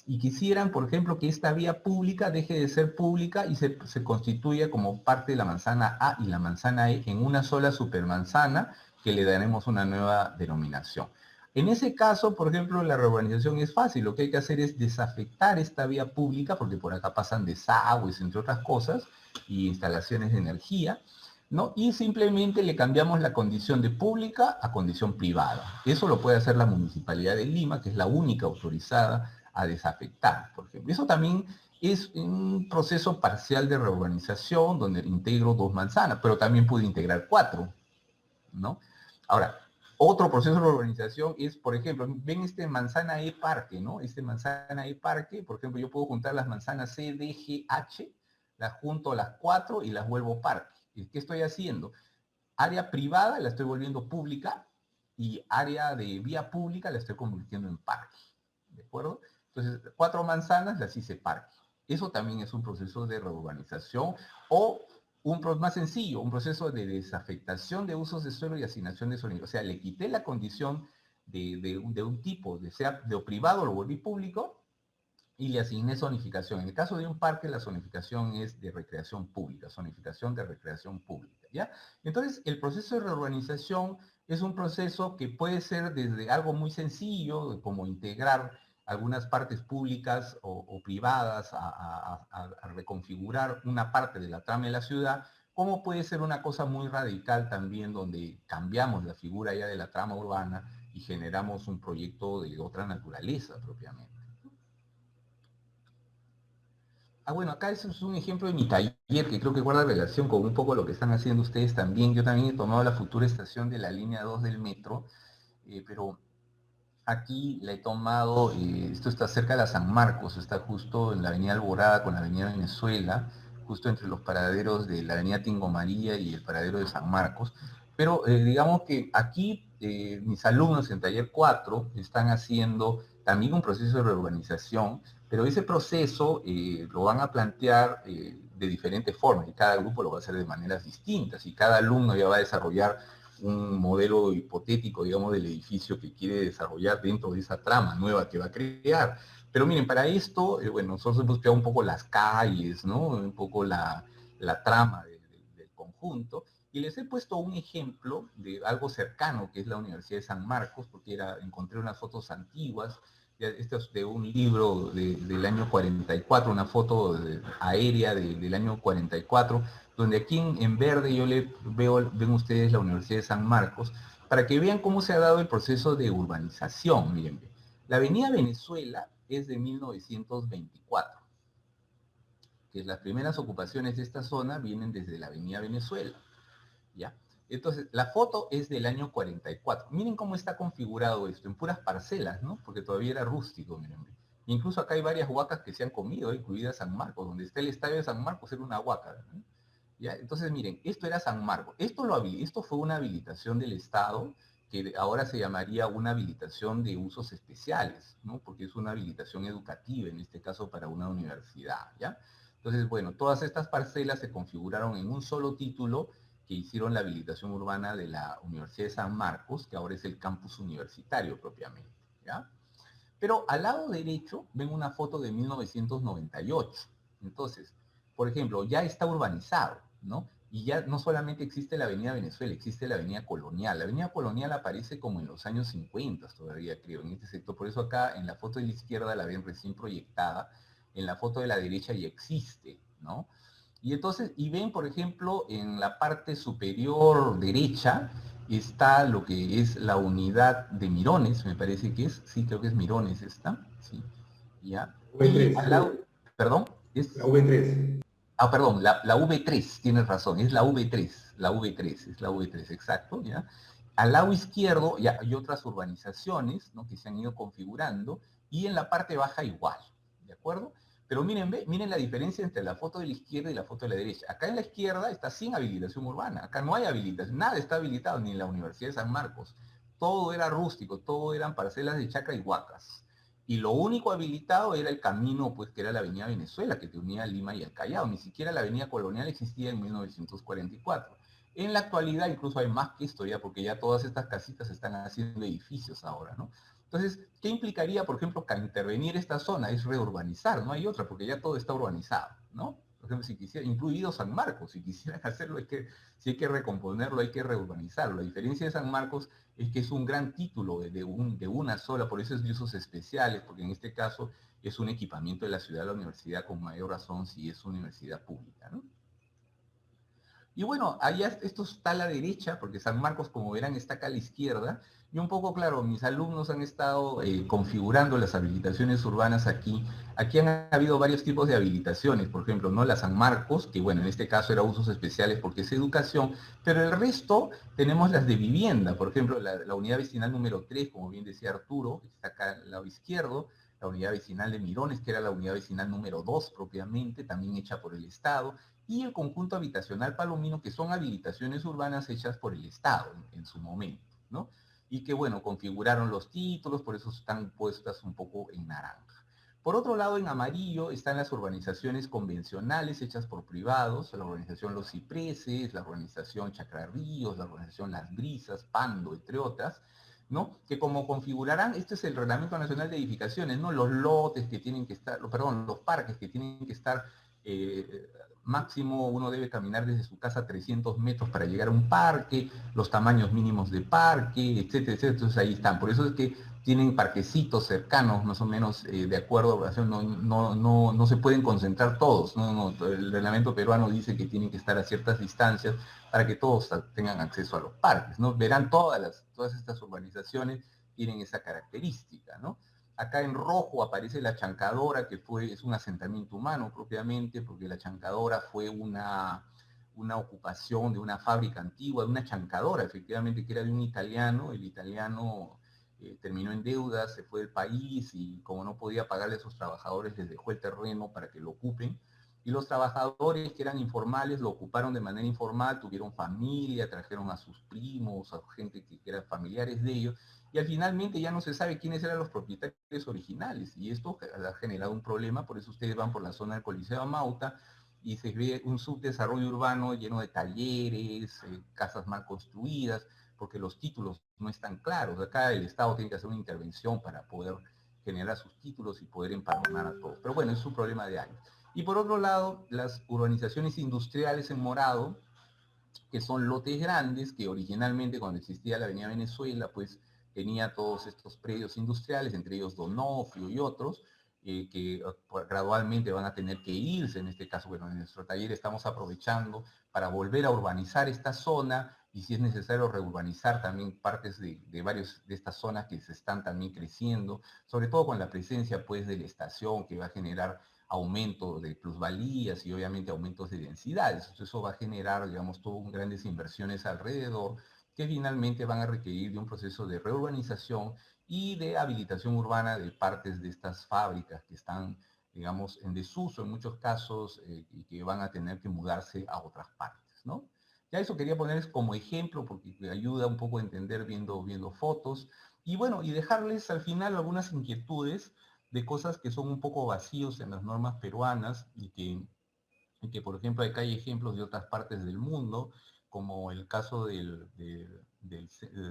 y quisieran, por ejemplo, que esta vía pública deje de ser pública y se constituya como parte de la manzana A y la manzana E en una sola supermanzana que le daremos una nueva denominación. En ese caso, por ejemplo, la reurbanización es fácil. Lo que hay que hacer es desafectar esta vía pública, porque por acá pasan desagües, entre otras cosas, y instalaciones de energía, ¿no? Y simplemente le cambiamos la condición de pública a condición privada. Eso lo puede hacer la Municipalidad de Lima, que es la única autorizada a desafectar, por ejemplo. Eso también es un proceso parcial de reurbanización donde integro 2 manzanas, pero también pude integrar 4, ¿no? Ahora, otro proceso de reurbanización es, por ejemplo, ven este manzana E parque, ¿no? Este manzana E parque, por ejemplo, yo puedo juntar las manzanas C, D, G, H, las junto a las 4 y las vuelvo parque. ¿Qué estoy haciendo? Área privada la estoy volviendo pública y área de vía pública la estoy convirtiendo en parque. ¿De acuerdo? Entonces, 4 manzanas las hice parque. Eso también es un proceso de reurbanización o más sencillo, un proceso de desafectación de usos de suelo y asignación de suelo. O sea, le quité la condición de un tipo, sea de privado, lo volví público, y le asigné zonificación. En el caso de un parque, la zonificación es de recreación pública, zonificación de recreación pública, ¿ya? Entonces, el proceso de reurbanización es un proceso que puede ser desde algo muy sencillo, como integrar algunas partes públicas o privadas a reconfigurar una parte de la trama de la ciudad, como puede ser una cosa muy radical también donde cambiamos la figura ya de la trama urbana y generamos un proyecto de otra naturaleza propiamente. Bueno, acá eso es un ejemplo de mi taller que creo que guarda relación con un poco lo que están haciendo ustedes también. Yo también he tomado la futura estación de la línea 2 del metro, pero aquí la he tomado, esto está cerca de la San Marcos, está justo en la avenida Alborada con la avenida Venezuela, justo entre los paraderos de la avenida Tingo María y el paradero de San Marcos. Pero digamos que aquí mis alumnos en taller 4 están haciendo también un proceso de reurbanización, pero ese proceso lo van a plantear de diferentes formas y cada grupo lo va a hacer de maneras distintas y cada alumno ya va a desarrollar un modelo hipotético, digamos, del edificio que quiere desarrollar dentro de esa trama nueva que va a crear. Pero miren, para esto, bueno, nosotros hemos creado un poco las calles, ¿no? Un poco la trama del conjunto. Y les he puesto un ejemplo de algo cercano, que es la Universidad de San Marcos, porque encontré unas fotos antiguas. Esto es de un libro del año 44, una foto aérea del año 44, donde aquí en verde yo ven ustedes la Universidad de San Marcos, para que vean cómo se ha dado el proceso de urbanización. Miren, la avenida Venezuela es de 1924, que las primeras ocupaciones de esta zona vienen desde la avenida Venezuela, ¿ya? Entonces, la foto es del año 44. Miren cómo está configurado esto, en puras parcelas, ¿no? Porque todavía era rústico, miren. Incluso acá hay varias huacas que se han comido, incluida San Marcos, donde está el estadio de San Marcos, era una huaca, ¿no? ¿Ya? Entonces, miren, esto era San Marcos. Esto fue una habilitación del Estado que ahora se llamaría una habilitación de usos especiales, ¿no? Porque es una habilitación educativa, en este caso para una universidad, ¿ya? Entonces, bueno, todas estas parcelas se configuraron en un solo título que hicieron la habilitación urbana de la Universidad de San Marcos, que ahora es el campus universitario propiamente, ¿ya? Pero al lado derecho ven una foto de 1998. Entonces, por ejemplo, ya está urbanizado, ¿no? Y ya no solamente existe la Avenida Venezuela, existe la Avenida Colonial. La Avenida Colonial aparece como en los años 50 todavía, creo, en este sector. Por eso acá en la foto de la izquierda la ven recién proyectada, en la foto de la derecha ya existe, ¿no? Y entonces, y ven, por ejemplo, en la parte superior derecha está lo que es la unidad de Mirones, me parece que es, sí, creo que es Mirones esta, sí, ya. Y al V3, lado, perdón, la es, V3. perdón, la V3, tienes razón, es la V3, la V3, es la V3, exacto, ¿ya? Al lado izquierdo ya hay otras urbanizaciones, ¿no? Que se han ido configurando, y en la parte baja igual, ¿de acuerdo? Pero miren, miren la diferencia entre la foto de la izquierda y la foto de la derecha. Acá en la izquierda está sin habilitación urbana, acá no hay habilitación, nada está habilitado, ni en la Universidad de San Marcos. Todo era rústico, todo eran parcelas de chacra y huacas. Y lo único habilitado era el camino, pues, que era la avenida Venezuela, que te unía a Lima y al Callao. Ni siquiera la avenida Colonial existía en 1944. En la actualidad incluso hay más que esto ya, porque ya todas estas casitas están haciendo edificios ahora, ¿no? Entonces, ¿qué implicaría, por ejemplo, que intervenir esta zona? Es reurbanizar, no hay otra, porque ya todo está urbanizado, ¿no? Por ejemplo, si quisiera, incluido San Marcos, si quisieran hacerlo, si hay que recomponerlo, hay que reurbanizarlo. La diferencia de San Marcos es que es un gran título de una sola, por eso es de usos especiales, porque en este caso es un equipamiento de la ciudad de la universidad con mayor razón si es universidad pública, ¿no? Y bueno, allá esto está a la derecha, porque San Marcos, como verán, está acá a la izquierda. Y un poco, claro, mis alumnos han estado configurando las habilitaciones urbanas aquí. Aquí han habido varios tipos de habilitaciones, por ejemplo, ¿no? La San Marcos, que bueno, en este caso era usos especiales porque es educación, pero el resto tenemos las de vivienda, por ejemplo, la unidad vecinal número 3, como bien decía Arturo, que está acá al lado izquierdo, la unidad vecinal de Mirones, que era la unidad vecinal número 2 propiamente, también hecha por el Estado, y el conjunto habitacional palomino, que son habilitaciones urbanas hechas por el Estado en su momento, ¿no? Y que, bueno, configuraron los títulos, por eso están puestas un poco en naranja. Por otro lado, en amarillo están las urbanizaciones convencionales hechas por privados, la urbanización Los Cipreses, la urbanización Chacraríos, la urbanización Las Brisas, Pando, entre otras, ¿no? Que como configurarán, este es el Reglamento Nacional de Edificaciones, ¿no? Los lotes que tienen que estar, perdón, los parques que tienen que estar máximo uno debe caminar desde su casa 300 metros para llegar a un parque, los tamaños mínimos de parque, etcétera, etcétera. Entonces ahí están. Por eso es que tienen parquecitos cercanos, más o menos de acuerdo, no se pueden concentrar todos. El reglamento peruano dice que tienen que estar a ciertas distancias para que todos tengan acceso a los parques, ¿no? Verán todas estas urbanizaciones tienen esa característica, ¿no? Acá en rojo aparece la Chancadora, que es un asentamiento humano propiamente, porque la Chancadora fue una ocupación de una fábrica antigua, de una chancadora, efectivamente, que era de un italiano. El italiano terminó en deuda, se fue del país y como no podía pagarle a sus trabajadores, les dejó el terreno para que lo ocupen. Y los trabajadores que eran informales lo ocuparon de manera informal, tuvieron familia, trajeron a sus primos, a gente que eran familiares de ellos, y al finalmente ya no se sabe quiénes eran los propietarios originales, y esto ha generado un problema. Por eso ustedes van por la zona del Coliseo Amauta y se ve un subdesarrollo urbano lleno de talleres, casas mal construidas, porque los títulos no están claros. Acá el Estado tiene que hacer una intervención para poder generar sus títulos y poder empadronar a todos. Pero bueno, es un problema de años. Y por otro lado, las urbanizaciones industriales en morado, que son lotes grandes, que originalmente cuando existía la Avenida Venezuela, pues tenía todos estos predios industriales, entre ellos Donofrio y otros, que gradualmente van a tener que irse. En este caso, bueno, en nuestro taller estamos aprovechando para volver a urbanizar esta zona, y si es necesario reurbanizar también partes de varios de estas zonas que se están también creciendo, sobre todo con la presencia pues de la estación, que va a generar aumento de plusvalías y obviamente aumentos de densidades. Entonces eso va a generar, digamos, grandes inversiones alrededor, que finalmente van a requerir de un proceso de reurbanización y de habilitación urbana de partes de estas fábricas que están, digamos, en desuso en muchos casos, y que van a tener que mudarse a otras partes, ¿no? Ya eso quería ponerles como ejemplo porque ayuda un poco a entender viendo fotos. Y bueno, y dejarles al final algunas inquietudes de cosas que son un poco vacíos en las normas peruanas, y que por ejemplo acá hay ejemplos de otras partes del mundo, como el caso del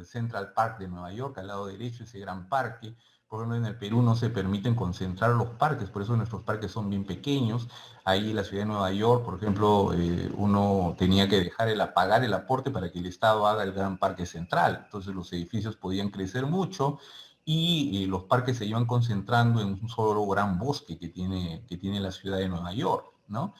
Central Park de Nueva York, al lado derecho, ese gran parque. Por ejemplo, en el Perú no se permiten concentrar los parques, por eso nuestros parques son bien pequeños. Ahí en la ciudad de Nueva York, por ejemplo, uno tenía que pagar el aporte para que el Estado haga el gran parque central. Entonces los edificios podían crecer mucho y los parques se iban concentrando en un solo gran bosque que tiene la ciudad de Nueva York, ¿no?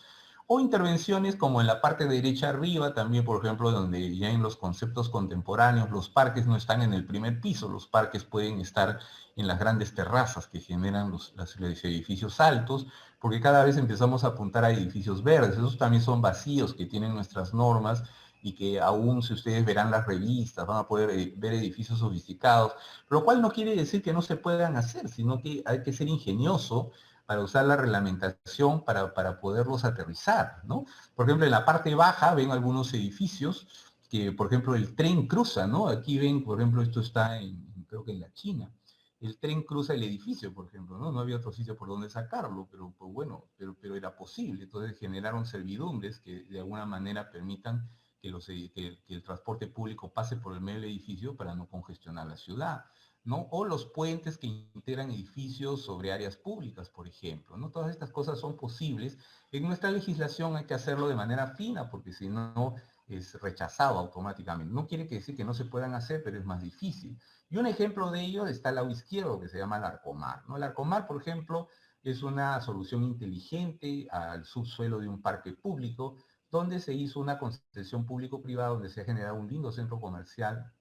O intervenciones como en la parte derecha arriba, también, por ejemplo, donde ya en los conceptos contemporáneos los parques no están en el primer piso, los parques pueden estar en las grandes terrazas que generan los edificios altos, porque cada vez empezamos a apuntar a edificios verdes. Esos también son vacíos que tienen nuestras normas y que aún si ustedes verán las revistas van a poder ver edificios sofisticados, lo cual no quiere decir que no se puedan hacer, sino que hay que ser ingenioso para usar la reglamentación para poderlos aterrizar, ¿no? Por ejemplo, en la parte baja ven algunos edificios que, por ejemplo, el tren cruza, ¿no? Aquí ven, por ejemplo, esto está creo que en la China. El tren cruza el edificio, por ejemplo, ¿no? No había otro sitio por donde sacarlo, pero pues bueno, pero era posible. Entonces generaron servidumbres que de alguna manera permitan que el transporte público pase por el medio del edificio para no congestionar la ciudad. ¿No? O los puentes que integran edificios sobre áreas públicas, por ejemplo, ¿no? Todas estas cosas son posibles. En nuestra legislación hay que hacerlo de manera fina, porque si no es rechazado automáticamente. No quiere decir que no se puedan hacer, pero es más difícil. Y un ejemplo de ello está al lado izquierdo, que se llama el Arcomar, ¿no? El Arcomar, por ejemplo, es una solución inteligente al subsuelo de un parque público, donde se hizo una concesión público-privada, donde se ha generado un lindo centro comercial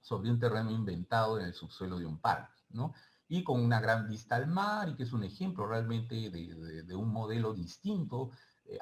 sobre un terreno inventado en el subsuelo de un parque, ¿no? Y con una gran vista al mar, y que es un ejemplo realmente de un modelo distinto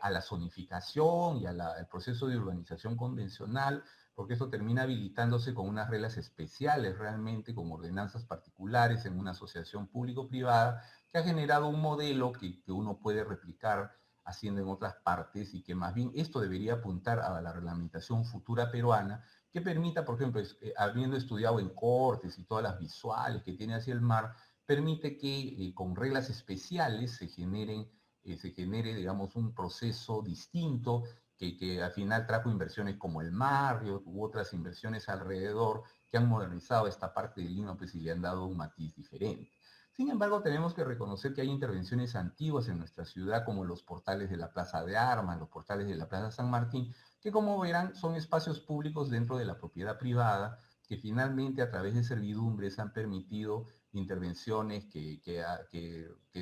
a la zonificación y al proceso de urbanización convencional, porque esto termina habilitándose con unas reglas especiales realmente, con ordenanzas particulares en una asociación público-privada, que ha generado un modelo que uno puede replicar haciendo en otras partes, y que más bien esto debería apuntar a la reglamentación futura peruana, que permita, por ejemplo, habiendo estudiado en cortes y todas las visuales que tiene hacia el mar, permite que con reglas especiales se genere, digamos, un proceso distinto que al final trajo inversiones como el Marriott u otras inversiones alrededor que han modernizado esta parte de Lima, pues, y le han dado un matiz diferente. Sin embargo, tenemos que reconocer que hay intervenciones antiguas en nuestra ciudad, como los portales de la Plaza de Armas, los portales de la Plaza San Martín, que, como verán, son espacios públicos dentro de la propiedad privada, que finalmente a través de servidumbres han permitido intervenciones que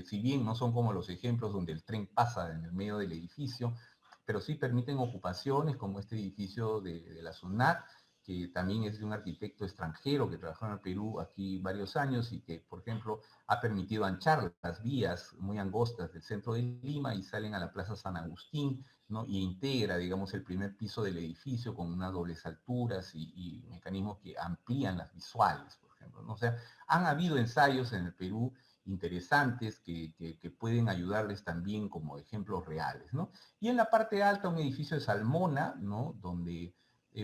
si bien no son como los ejemplos donde el tren pasa en el medio del edificio, pero sí permiten ocupaciones como este edificio de la SUNAT, que también es de un arquitecto extranjero que trabajó en el Perú aquí varios años y que, por ejemplo, ha permitido anchar las vías muy angostas del centro de Lima y salen a la Plaza San Agustín, ¿no? Y integra, digamos, el primer piso del edificio con unas dobles alturas y mecanismos que amplían las visuales, por ejemplo, ¿no? O sea, han habido ensayos en el Perú interesantes que pueden ayudarles también como ejemplos reales, ¿no? Y en la parte alta, un edificio de Salmona, ¿no? Donde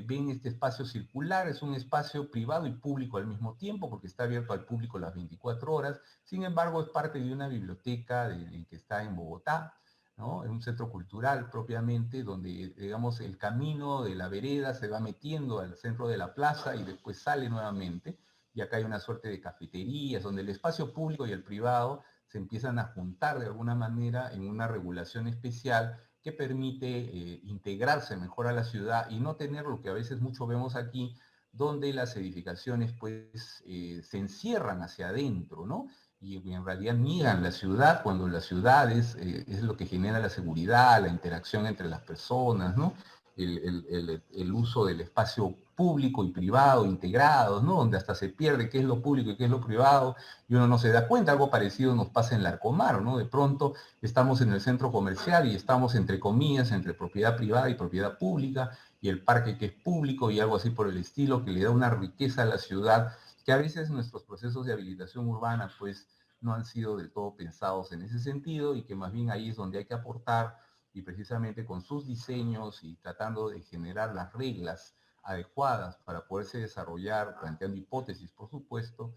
ven este espacio circular, es un espacio privado y público al mismo tiempo, porque está abierto al público las 24 horas, sin embargo es parte de una biblioteca que está en Bogotá, ¿no? En un centro cultural propiamente, donde, digamos, el camino de la vereda se va metiendo al centro de la plaza y después sale nuevamente, y acá hay una suerte de cafeterías, donde el espacio público y el privado se empiezan a juntar de alguna manera en una regulación especial que permite integrarse mejor a la ciudad y no tener lo que a veces mucho vemos aquí, donde las edificaciones pues se encierran hacia adentro, ¿no? Y en realidad niegan la ciudad, cuando la ciudad es lo que genera la seguridad, la interacción entre las personas, ¿no? El uso del espacio público y privado integrados, ¿no? Donde hasta se pierde qué es lo público y qué es lo privado, y uno no se da cuenta. Algo parecido nos pasa en Larcomar, ¿no? De pronto estamos en el centro comercial y estamos, entre comillas, entre propiedad privada y propiedad pública, y el parque que es público y algo así por el estilo, que le da una riqueza a la ciudad, que a veces nuestros procesos de habilitación urbana pues no han sido del todo pensados en ese sentido, y que más bien ahí es donde hay que aportar, y precisamente con sus diseños y tratando de generar las reglas adecuadas para poderse desarrollar, planteando hipótesis, por supuesto,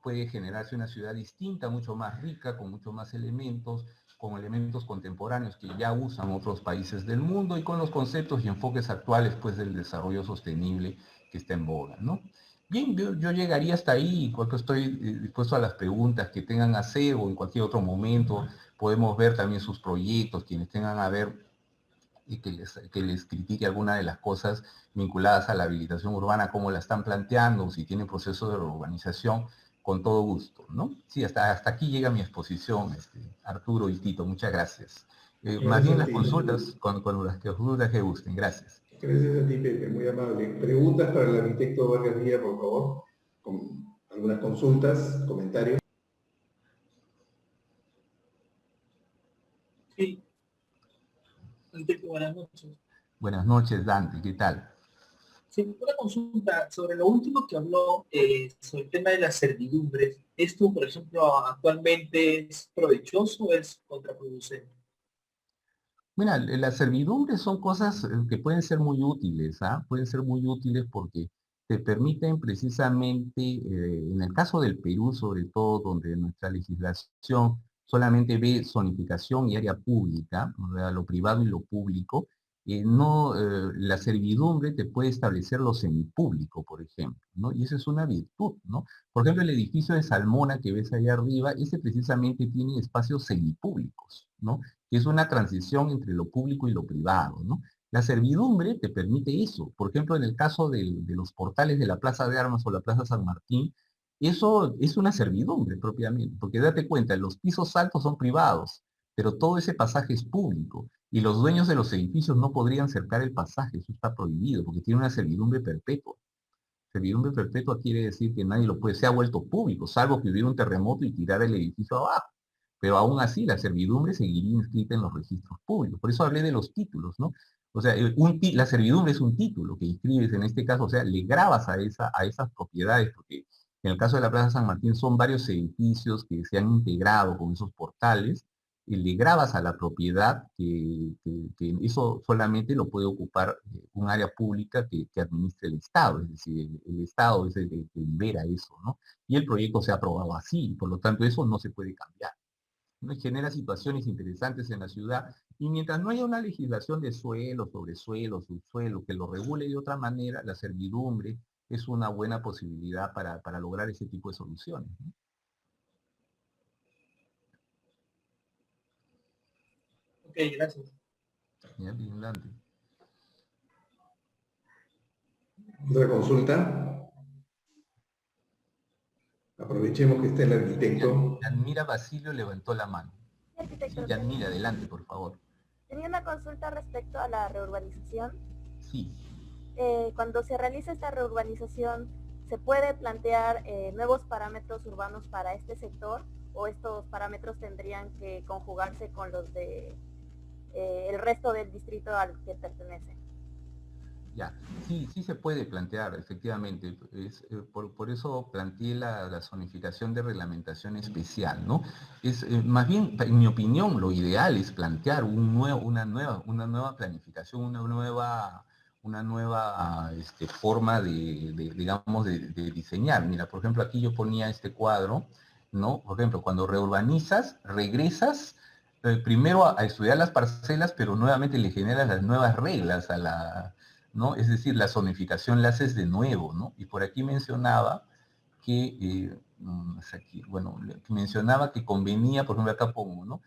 puede generarse una ciudad distinta, mucho más rica, con mucho más elementos, con elementos contemporáneos que ya usan otros países del mundo y con los conceptos y enfoques actuales pues del desarrollo sostenible que está en boga, ¿no? Bien, yo llegaría hasta ahí, porque estoy dispuesto a las preguntas que tengan a hacer, o en cualquier otro momento podemos ver también sus proyectos, quienes tengan a ver y que les critique alguna de las cosas vinculadas a la habilitación urbana, cómo la están planteando, si tienen procesos de urbanización, con todo gusto, ¿no? Sí, hasta aquí llega mi exposición, Arturo y Tito, muchas gracias. Más bien Gracias a las ti. consultas, con las consultas que gusten. Gracias. Gracias a ti, Pepe, muy amable. Preguntas para el arquitecto Vargas Díaz, por favor. Con algunas consultas, comentarios. Sí, Enrique, buenas noches. Buenas noches, Dante. ¿Qué tal? Sí, una consulta sobre lo último que habló sobre el tema de las servidumbres. ¿Esto, por ejemplo, actualmente es provechoso o es contraproducente? Mira, las servidumbres son cosas que pueden ser muy útiles, ¿ah? Pueden ser muy útiles porque te permiten precisamente, en el caso del Perú, sobre todo, donde nuestra legislación solamente ve zonificación y área pública, o sea, lo privado y lo público, no, la servidumbre te puede establecer lo semipúblico, por ejemplo, ¿no? Y esa es una virtud, ¿no? Por ejemplo, el edificio de Salmona que ves allá arriba, ese precisamente tiene espacios semipúblicos, ¿no? Que es una transición entre lo público y lo privado, ¿no? La servidumbre te permite eso. Por ejemplo, en el caso de los portales de la Plaza de Armas o la Plaza San Martín, eso es una servidumbre propiamente, porque date cuenta, los pisos altos son privados, pero todo ese pasaje es público, y los dueños de los edificios no podrían cercar el pasaje, eso está prohibido, porque tiene una servidumbre perpetua. Servidumbre perpetua quiere decir que nadie lo puede, se ha vuelto público, salvo que hubiera un terremoto y tirara el edificio abajo. Pero aún así, la servidumbre seguiría inscrita en los registros públicos. Por eso hablé de los títulos, ¿no? O sea, la servidumbre es un título que inscribes en este caso, o sea, le grabas a esas propiedades, porque en el caso de la Plaza San Martín son varios edificios que se han integrado con esos portales, y le grabas a la propiedad que eso solamente lo puede ocupar un área pública que administre el Estado, es decir, el Estado es el que libera eso, ¿no? Y el proyecto se ha aprobado así, por lo tanto eso no se puede cambiar, ¿no? Y genera situaciones interesantes en la ciudad, y mientras no haya una legislación de suelo, sobre suelo, subsuelo, que lo regule de otra manera, la servidumbre es una buena posibilidad para lograr ese tipo de soluciones, ¿no? Ok, gracias. ¿Ya? Bien, Dante. Otra consulta. Aprovechemos que está el arquitecto. Yanmira Basilio levantó la mano. Sí, Arquitecto, Yanmira, adelante, por favor. tenía una consulta respecto a la reurbanización. Sí. Cuando se realiza esta reurbanización, ¿se puede plantear nuevos parámetros urbanos para este sector o estos parámetros tendrían que conjugarse con los de el resto del distrito al que pertenece? Ya, sí, sí se puede plantear, efectivamente. Por eso planteé la zonificación de reglamentación especial, ¿no? Más bien, en mi opinión, lo ideal es plantear una nueva planificación, una nueva forma digamos, de diseñar. Mira, por ejemplo, aquí yo ponía este cuadro, ¿no? Por ejemplo, cuando reurbanizas, regresas primero a estudiar las parcelas, pero nuevamente le generas las nuevas reglas a ¿no? Es decir, la zonificación la haces de nuevo, ¿no? Y por aquí mencionaba que, bueno, que mencionaba que convenía, por ejemplo, acá pongo, ¿no?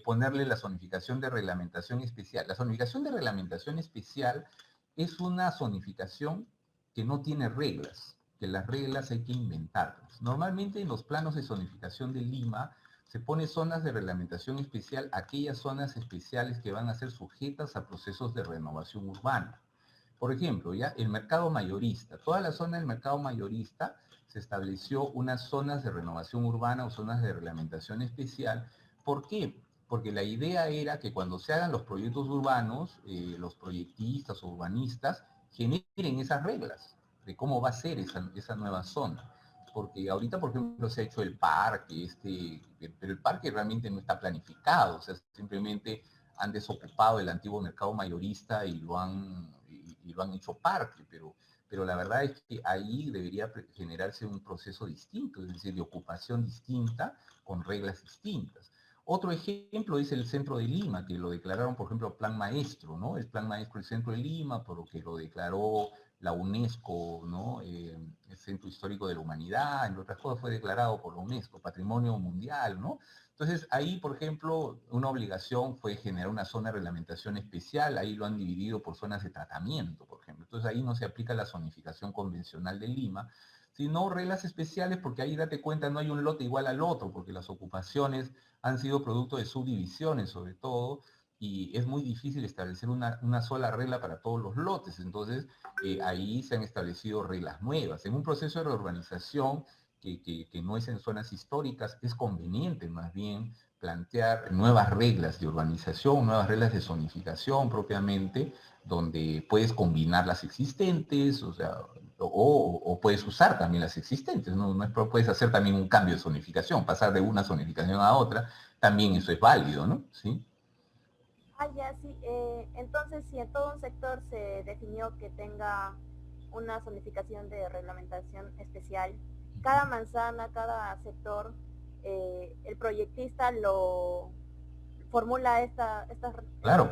Ponerle la zonificación de reglamentación especial. La zonificación de reglamentación especial es una zonificación que no tiene reglas, que las reglas hay que inventarlas. Normalmente en los planos de zonificación de Lima se pone zonas de reglamentación especial, aquellas zonas especiales que van a ser sujetas a procesos de renovación urbana. Por ejemplo, ya el mercado mayorista, toda la zona del mercado mayorista se estableció unas zonas de renovación urbana o zonas de reglamentación especial. ¿Por qué? Porque la idea era que cuando se hagan los proyectos urbanos, los proyectistas o urbanistas generen esas reglas de cómo va a ser esa nueva zona. Porque ahorita, por ejemplo, se ha hecho el parque, pero el parque realmente no está planificado, o sea, simplemente han desocupado el antiguo mercado mayorista y lo han hecho parque, pero la verdad es que ahí debería generarse un proceso distinto, es decir, de ocupación distinta, con reglas distintas. Otro ejemplo es el centro de Lima, que lo declararon, por ejemplo, plan maestro, ¿no? El plan maestro del centro de Lima, por lo que lo declaró la UNESCO, ¿no? El Centro Histórico de la Humanidad, entre otras cosas, fue declarado por la UNESCO, Patrimonio Mundial, ¿no? Entonces, ahí, por ejemplo, una obligación fue generar una zona de reglamentación especial, ahí lo han dividido por zonas de tratamiento, por ejemplo. Entonces, ahí no se aplica la zonificación convencional de Lima, sino reglas especiales porque ahí date cuenta no hay un lote igual al otro, porque las ocupaciones han sido producto de subdivisiones sobre todo, y es muy difícil establecer una sola regla para todos los lotes. Entonces, ahí se han establecido reglas nuevas. En un proceso de reurbanización que no es en zonas históricas, es conveniente más bien plantear nuevas reglas de urbanización, nuevas reglas de zonificación propiamente, donde puedes combinar las existentes, o sea, o puedes usar también las existentes, ¿no? Puedes hacer también un cambio de zonificación, pasar de una zonificación a otra, también eso es válido, ¿no? ¿Sí? Ah, ya, sí. Entonces, si en todo un sector se definió que tenga una zonificación de reglamentación especial, cada manzana, cada sector, el proyectista lo formula estas Claro,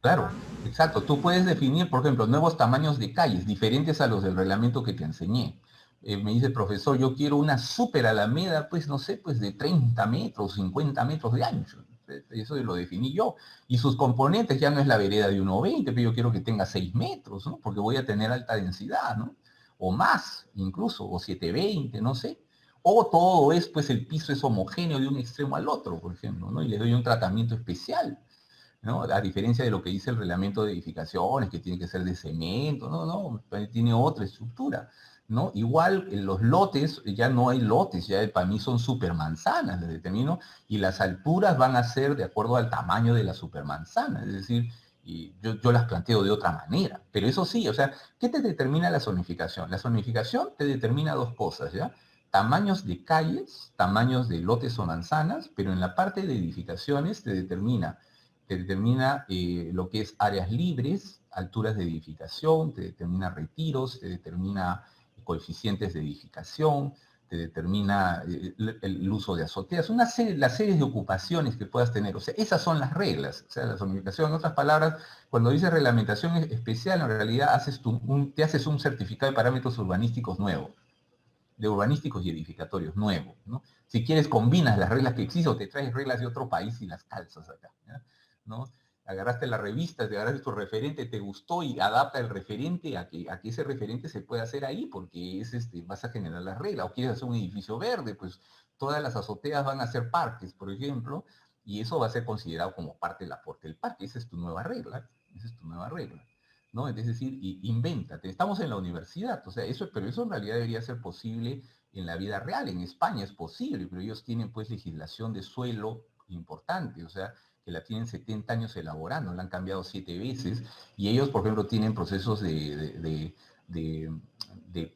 claro, ah, exacto. Tú puedes definir, por ejemplo, nuevos tamaños de calles, diferentes a los del reglamento que te enseñé. Me dice el profesor, yo quiero una super alameda, pues no sé, pues de 30 metros, 50 metros de ancho. Eso lo definí yo. Y sus componentes ya no es la vereda de 1,20, pero yo quiero que tenga 6 metros, ¿no? Porque voy a tener alta densidad, ¿no? O más, incluso, o 720, no sé. O todo es, pues el piso es homogéneo de un extremo al otro, por ejemplo, ¿no? Y le doy un tratamiento especial, ¿no? A diferencia de lo que dice el reglamento de edificaciones, que tiene que ser de cemento, no, tiene otra estructura, ¿no? Igual en los lotes, ya no hay lotes, ya para mí son supermanzanas, les determino, y las alturas van a ser de acuerdo al tamaño de la supermanzana, es decir, y yo las planteo de otra manera, pero eso sí, o sea, ¿qué te determina la zonificación? La zonificación te determina dos cosas, ¿ya? Tamaños de calles, tamaños de lotes o manzanas, pero en la parte de edificaciones te determina lo que es áreas libres, alturas de edificación, te determina retiros, te determina coeficientes de edificación, te determina el uso de azoteas, las series de ocupaciones que puedas tener. O sea, esas son las reglas. O sea, la zonificación, en otras palabras, cuando dices reglamentación especial, en realidad te haces un certificado de parámetros urbanísticos nuevo, de urbanísticos y edificatorios nuevo, ¿no? Si quieres, combinas las reglas que existen o te traes reglas de otro país y las calzas acá, ¿no? Agarraste la revista, te agarraste tu referente, te gustó y adapta el referente a que ese referente se pueda hacer ahí, porque vas a generar las reglas. O quieres hacer un edificio verde, pues todas las azoteas van a ser parques, por ejemplo, y eso va a ser considerado como parte del aporte del parque. Esa es tu nueva regla, esa es tu nueva regla, ¿no? Es decir, invéntate. Estamos en la universidad, o sea, pero eso en realidad debería ser posible en la vida real. En España es posible, pero ellos tienen pues legislación de suelo importante, o sea, que la tienen 70 años elaborando, la han cambiado 7 veces, y ellos, por ejemplo, tienen procesos de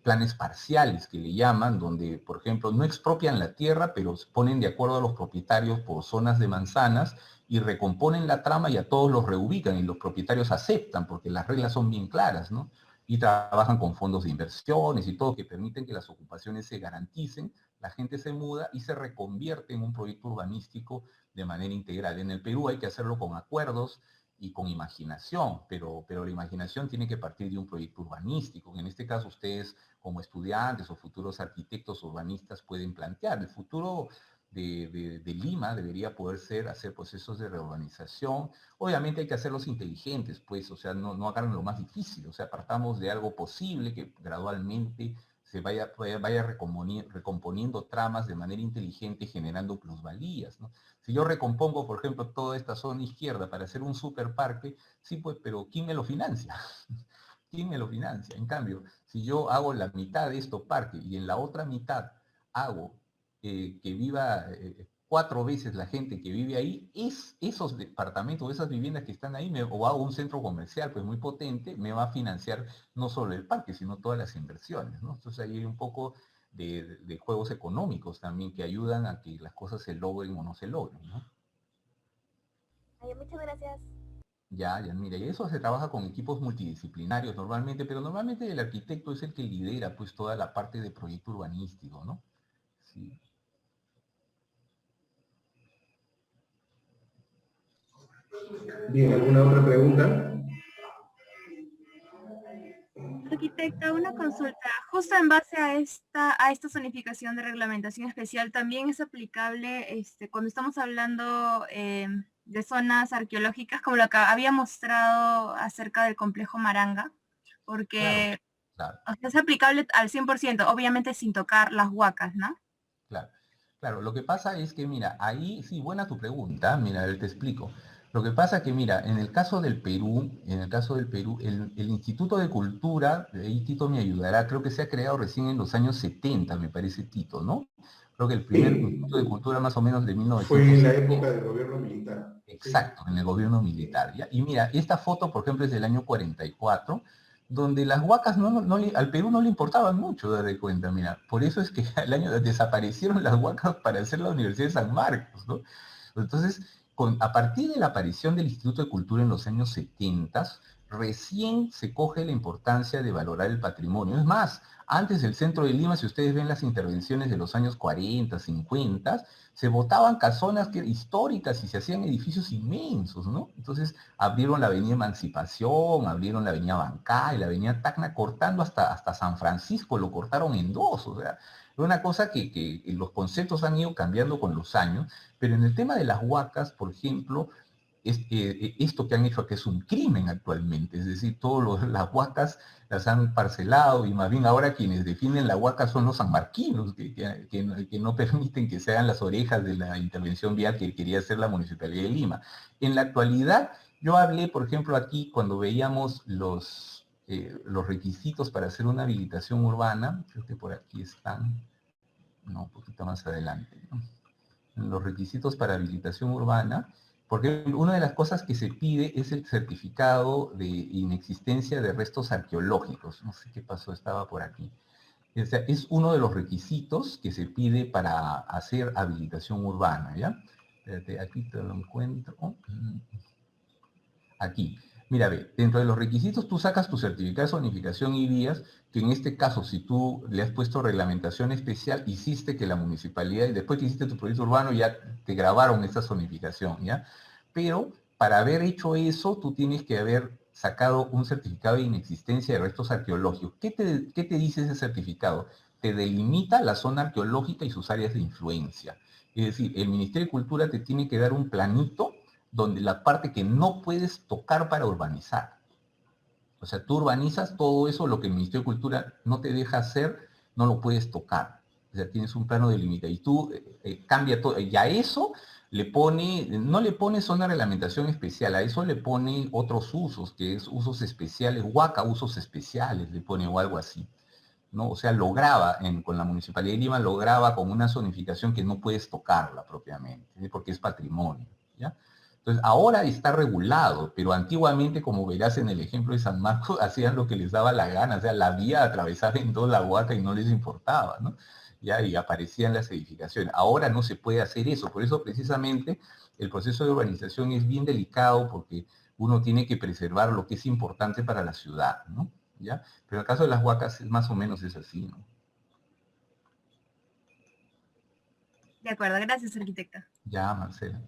planes parciales que le llaman, donde, por ejemplo, no expropian la tierra, pero ponen de acuerdo a los propietarios por zonas de manzanas y recomponen la trama y a todos los reubican y los propietarios aceptan porque las reglas son bien claras, ¿no? Y trabajan con fondos de inversiones y todo que permiten que las ocupaciones se garanticen, la gente se muda y se reconvierte en un proyecto urbanístico de manera integral. En el Perú hay que hacerlo con acuerdos y con imaginación, pero la imaginación tiene que partir de un proyecto urbanístico. En este caso ustedes como estudiantes o futuros arquitectos urbanistas pueden plantear. El futuro de Lima debería poder ser hacer procesos de reurbanización. Obviamente hay que hacerlos inteligentes, pues, o sea, no hagan lo más difícil, o sea, partamos de algo posible que gradualmente se vaya recomponiendo tramas de manera inteligente, generando plusvalías, ¿no? Si yo recompongo, por ejemplo, toda esta zona izquierda para hacer un superparque, sí, pues, pero ¿quién me lo financia? ¿Quién me lo financia? En cambio, si yo hago la mitad de estos parques y en la otra mitad hago que viva 4 veces la gente que vive ahí, esos departamentos, esas viviendas que están ahí, o hago un centro comercial pues muy potente, me va a financiar no solo el parque, sino todas las inversiones, ¿no? Entonces ahí hay un poco de juegos económicos también que ayudan a que las cosas se logren o no se logren, ¿no? ay, muchas gracias. Ya, mira, y eso se trabaja con equipos multidisciplinarios normalmente, pero normalmente el arquitecto es el que lidera pues toda la parte de proyecto urbanístico, ¿no? Sí. Bien, ¿alguna otra pregunta? Arquitecta, una consulta. Justo en base a esta zonificación de reglamentación especial, también es aplicable cuando estamos hablando de zonas arqueológicas, como lo que había mostrado acerca del complejo Maranga, Claro. porque Claro. O sea, es aplicable al 100%, obviamente sin tocar las huacas, ¿no? Claro, claro, lo que pasa es que, mira, ahí, sí, buena tu pregunta, mira, a ver, te explico. Lo que pasa es que, mira, en el caso del Perú, el Instituto de Cultura, ahí Tito me ayudará, creo que se ha creado recién en los años 70, me parece, Tito, ¿no? Creo que el primer Sí, Instituto de Cultura más o menos de fue en la 1970. época del gobierno militar. Sí. Exacto, en el gobierno militar, ¿ya? Y mira, esta foto, por ejemplo, es del año 44, donde las huacas al Perú no le importaban mucho, de cuenta, mira. Por eso es que al año desaparecieron las huacas para hacer la Universidad de San Marcos, ¿no? Entonces, a partir de la aparición del Instituto de Cultura en los años 70, recién se coge la importancia de valorar el patrimonio. Es más, antes el centro de Lima, si ustedes ven las intervenciones de los años 40, 50, se botaban casonas históricas y se hacían edificios inmensos, ¿no? Entonces abrieron la avenida Emancipación, abrieron la avenida Bancay, la avenida Tacna, cortando hasta San Francisco, lo cortaron en dos, o sea, es una cosa que los conceptos han ido cambiando con los años, pero en el tema de las huacas, por ejemplo, esto que han hecho que es un crimen actualmente, es decir, todas las huacas las han parcelado y más bien ahora quienes defienden la huaca son los sanmarquinos, que no permiten que se hagan las orejas de la intervención vial que quería hacer la Municipalidad de Lima. En la actualidad, yo hablé, por ejemplo, aquí cuando veíamos los requisitos para hacer una habilitación urbana, creo que por aquí están, no, un poquito más adelante, ¿no? Los requisitos para habilitación urbana, porque una de las cosas que se pide es el certificado de inexistencia de restos arqueológicos. No sé qué pasó, estaba por aquí. O sea, es uno de los requisitos que se pide para hacer habilitación urbana, ¿ya? Espérate, aquí te lo encuentro. Aquí. Mira, ve, dentro de los requisitos tú sacas tu certificado de zonificación y vías, que en este caso, si tú le has puesto reglamentación especial, hiciste que la municipalidad, y después que hiciste tu proyecto urbano, ya te grabaron esa zonificación, ¿ya? Pero para haber hecho eso, tú tienes que haber sacado un certificado de inexistencia de restos arqueológicos. ¿Qué te dice ese certificado? Te delimita la zona arqueológica y sus áreas de influencia. Es decir, el Ministerio de Cultura te tiene que dar un planito donde la parte que no puedes tocar para urbanizar. O sea, tú urbanizas todo eso, lo que el Ministerio de Cultura no te deja hacer, no lo puedes tocar. O sea, tienes un plano de límite y tú cambia todo. Y a eso no le pone zona de reglamentación especial, a eso le pone otros usos, que es usos especiales, huaca usos especiales, le pone o algo así, ¿no? O sea, lo graba con la Municipalidad de Lima, lo graba con una zonificación que no puedes tocarla propiamente, ¿sí? Porque es patrimonio, ¿ya? Entonces, ahora está regulado, pero antiguamente, como verás en el ejemplo de San Marcos, hacían lo que les daba la gana, o sea, la vía atravesaba en toda la huaca y no les importaba, ¿no? Ya, y aparecían las edificaciones. Ahora no se puede hacer eso, por eso precisamente el proceso de urbanización es bien delicado porque uno tiene que preservar lo que es importante para la ciudad, ¿no? ¿Ya? Pero en el caso de las huacas más o menos es así, ¿no? De acuerdo, gracias, arquitecta. Ya, Marcela.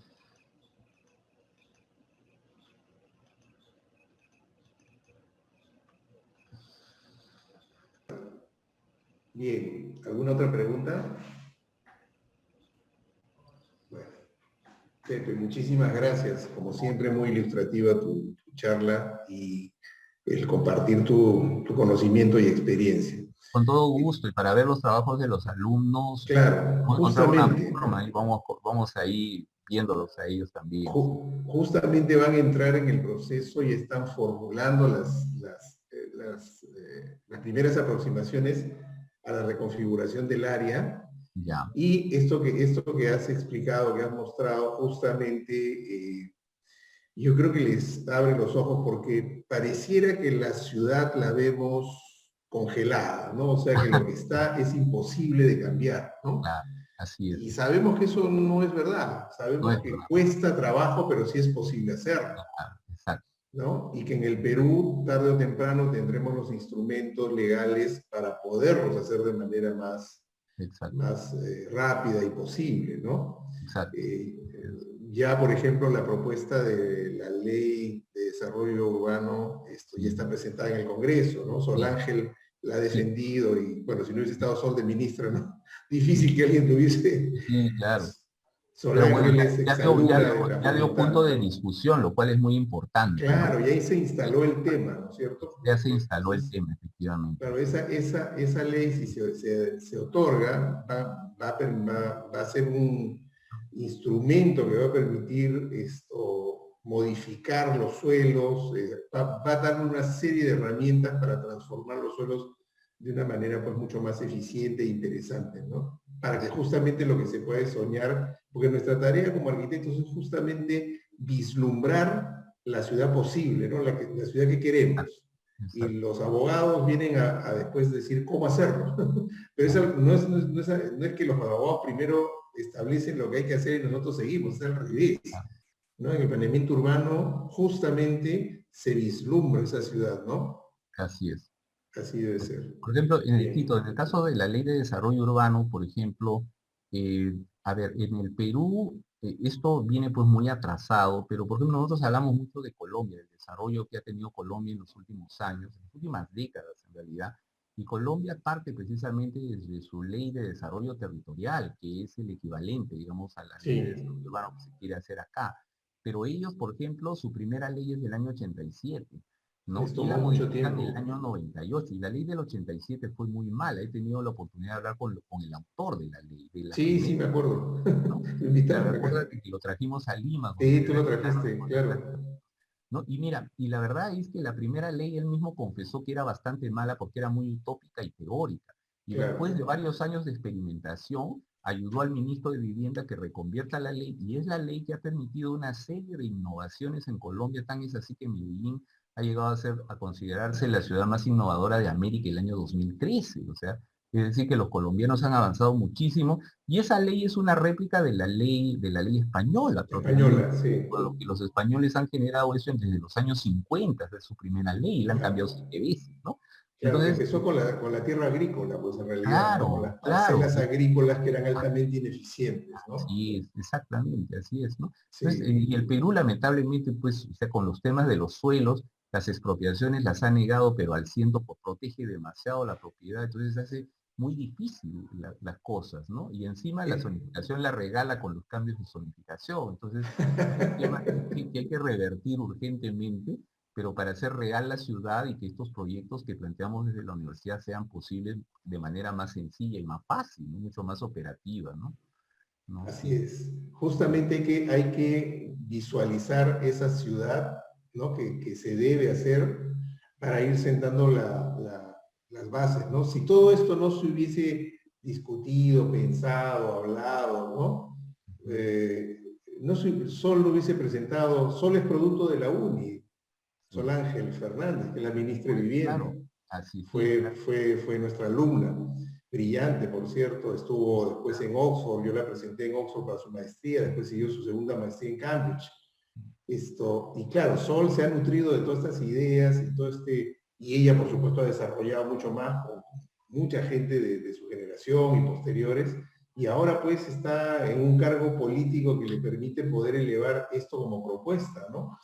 Bien, ¿alguna otra pregunta? Bueno, Pepe, muchísimas gracias. Como siempre, muy ilustrativa tu charla y el compartir tu conocimiento y experiencia. Con todo gusto, y para ver los trabajos de los alumnos, Claro, vamos a encontrar una justamente. forma y vamos a ir viéndolos a ellos también. Justamente van a entrar en el proceso y están formulando las primeras aproximaciones a la reconfiguración del área. Ya. Y esto que has explicado, que has mostrado, justamente yo creo que les abre los ojos porque pareciera que la ciudad la vemos congelada, ¿no? O sea que lo que está es imposible de cambiar, ¿no? Claro, así es. Y sabemos que eso no es verdad, sabemos que cuesta trabajo, pero sí es posible hacerlo. Exacto. ¿No? Y que en el Perú, tarde o temprano, tendremos los instrumentos legales para poderlos hacer de manera más rápida y posible, ¿no? Exacto. Ya, por ejemplo, la propuesta de la Ley de Desarrollo Urbano ya está presentada en el Congreso, ¿no? Sol Ángel la ha defendido y, bueno, si no hubiese estado Sol de ministra, ¿no? Difícil que alguien tuviese... Sí, claro. Sol Pero bueno, Ángeles exalumna de ya dio punto Tramontana, de ¿no? discusión, lo cual es muy importante, ¿no? Claro, y ahí se instaló el tema, ¿no es cierto? Ya se instaló el Entonces, tema, efectivamente. claro, esa ley, si se otorga, va a ser un instrumento que va a permitir esto, modificar los suelos, va a dar una serie de herramientas para transformar los suelos de una manera pues mucho más eficiente e interesante, ¿no? Para que justamente lo que se puede soñar, porque nuestra tarea como arquitectos es justamente vislumbrar la ciudad posible, ¿no? La ciudad que queremos y Exacto. los abogados vienen a después decir cómo hacerlo. Pero eso no es que los abogados primero establecen lo que hay que hacer y nosotros seguimos, es al revés. ¿No? En el planeamiento urbano justamente se vislumbra esa ciudad, ¿no? Así es. Así debe ser. Por ejemplo, Bien. En el caso de la Ley de Desarrollo Urbano, por ejemplo, a ver, en el Perú esto viene pues muy atrasado, pero por ejemplo nosotros hablamos mucho de Colombia, del desarrollo que ha tenido Colombia en los últimos años, en las últimas décadas en realidad, y Colombia parte precisamente desde su Ley de Desarrollo Territorial, que es el equivalente, digamos, a la Ley de Sí, Desarrollo Urbano que se quiere hacer acá. Pero ellos, por ejemplo, su primera ley es del año 87. ¿No? les Y la tomó mucho modifican en el tiempo. año 98, y la ley del 87 fue muy mala. He tenido la oportunidad de hablar con el autor de la ley, de la Sí, sí, primera, me acuerdo. ¿no? Lo Y invitaron recuerda acá. que lo trajimos a Lima cuando Sí, yo tú era lo decano de trajiste, claro. Contratación, ¿no? Y mira, y la verdad es que la primera ley él mismo confesó que era bastante mala porque era muy utópica y teórica. Y después de Claro. varios años de experimentación, ayudó al ministro de Vivienda que reconvierta la ley, y es la ley que ha permitido una serie de innovaciones en Colombia. Tan es así que Medellín ha llegado a considerarse la ciudad más innovadora de América el año 2013. O sea, es decir, que los colombianos han avanzado muchísimo, y esa ley es una réplica de la ley española propiamente. Española, sí. Por lo que los españoles han generado eso desde los años 50, de su primera ley, y la han cambiado Claro. 7 veces, ¿no? Claro, que Entonces, empezó con la tierra agrícola, pues en realidad, ¿no? Con claro, las claro, parcelas agrícolas que eran altamente ineficientes, ¿no? así es, exactamente, así es, ¿no? Entonces, Sí, y el Perú lamentablemente, pues, o sea, con los temas de los suelos, las expropiaciones las ha negado, pero al ciento, protege demasiado la propiedad, entonces hace muy difícil las cosas, ¿no? Y encima la Eh, zonificación la regala con los cambios de zonificación, entonces es un tema que hay que revertir urgentemente, pero para hacer real la ciudad y que estos proyectos que planteamos desde la universidad sean posibles de manera más sencilla y más fácil, ¿no? Mucho más operativa, ¿no? ¿No? Así Sí, es. Justamente hay que visualizar esa ciudad, ¿no? Que se debe hacer para ir sentando las bases, ¿no? Si todo esto no se hubiese discutido, pensado, hablado, ¿no? Sol no hubiese presentado, Sol es producto de la UNI, sí, Sol Ángel Fernández, que es la ministra de pues Vivienda. claro, así fue, claro. Fue nuestra alumna, brillante, por cierto, estuvo después en Oxford, yo la presenté en Oxford para su maestría, después siguió su segunda maestría en Cambridge. Y claro, Sol se ha nutrido de todas estas ideas y y ella por supuesto ha desarrollado mucho más con mucha gente de su generación y posteriores, y ahora pues está en un cargo político que le permite poder elevar esto como propuesta, ¿no?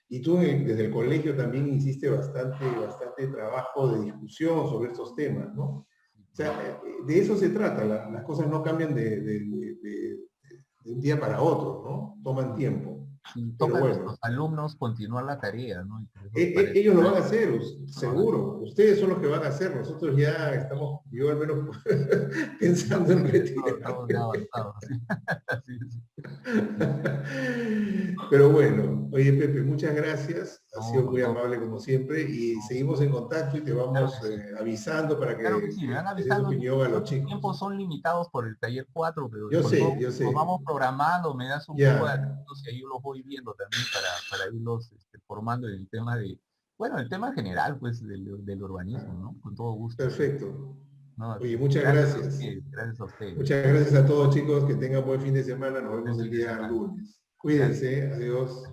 Y tú desde el colegio también hiciste bastante trabajo de discusión sobre estos temas, ¿no? O sea, de eso se trata, las cosas no cambian de un día para otro, ¿no? Toman tiempo. Y Pero toca a nuestros bueno, alumnos continuar la tarea, ¿no? Y por eso para ellos lo van a eso hacer, lo van a hacer. seguro. Ustedes son los que van a hacer. Nosotros ya estamos, yo al menos No, pensando en sí, estamos ya retirarme. avanzados. Sí. Así es. Pero bueno, oye Pepe, muchas gracias. Ha No, sido con muy todo amable como siempre y gusto. seguimos en contacto y te Claro vamos que sí. avisando para Claro que que sí, me van le des avisando. opinión a los Los tiempos chicos. son limitados por el taller 4, pero Yo con todo sé, yo gusto nos sé. vamos programando, me das un poco de Ya, atentos y ahí yo los voy viendo también para irlos formando en el tema bueno, el tema general, pues, del urbanismo, ¿no? Con todo gusto, sí. perfecto. No, Oye, muchas gracias a gracias. ustedes, gracias a ustedes. Muchas gracias a todos chicos, que tengan buen fin de semana. Nos Buen vemos el fin de día semana. lunes. Gracias. Cuídense, adiós.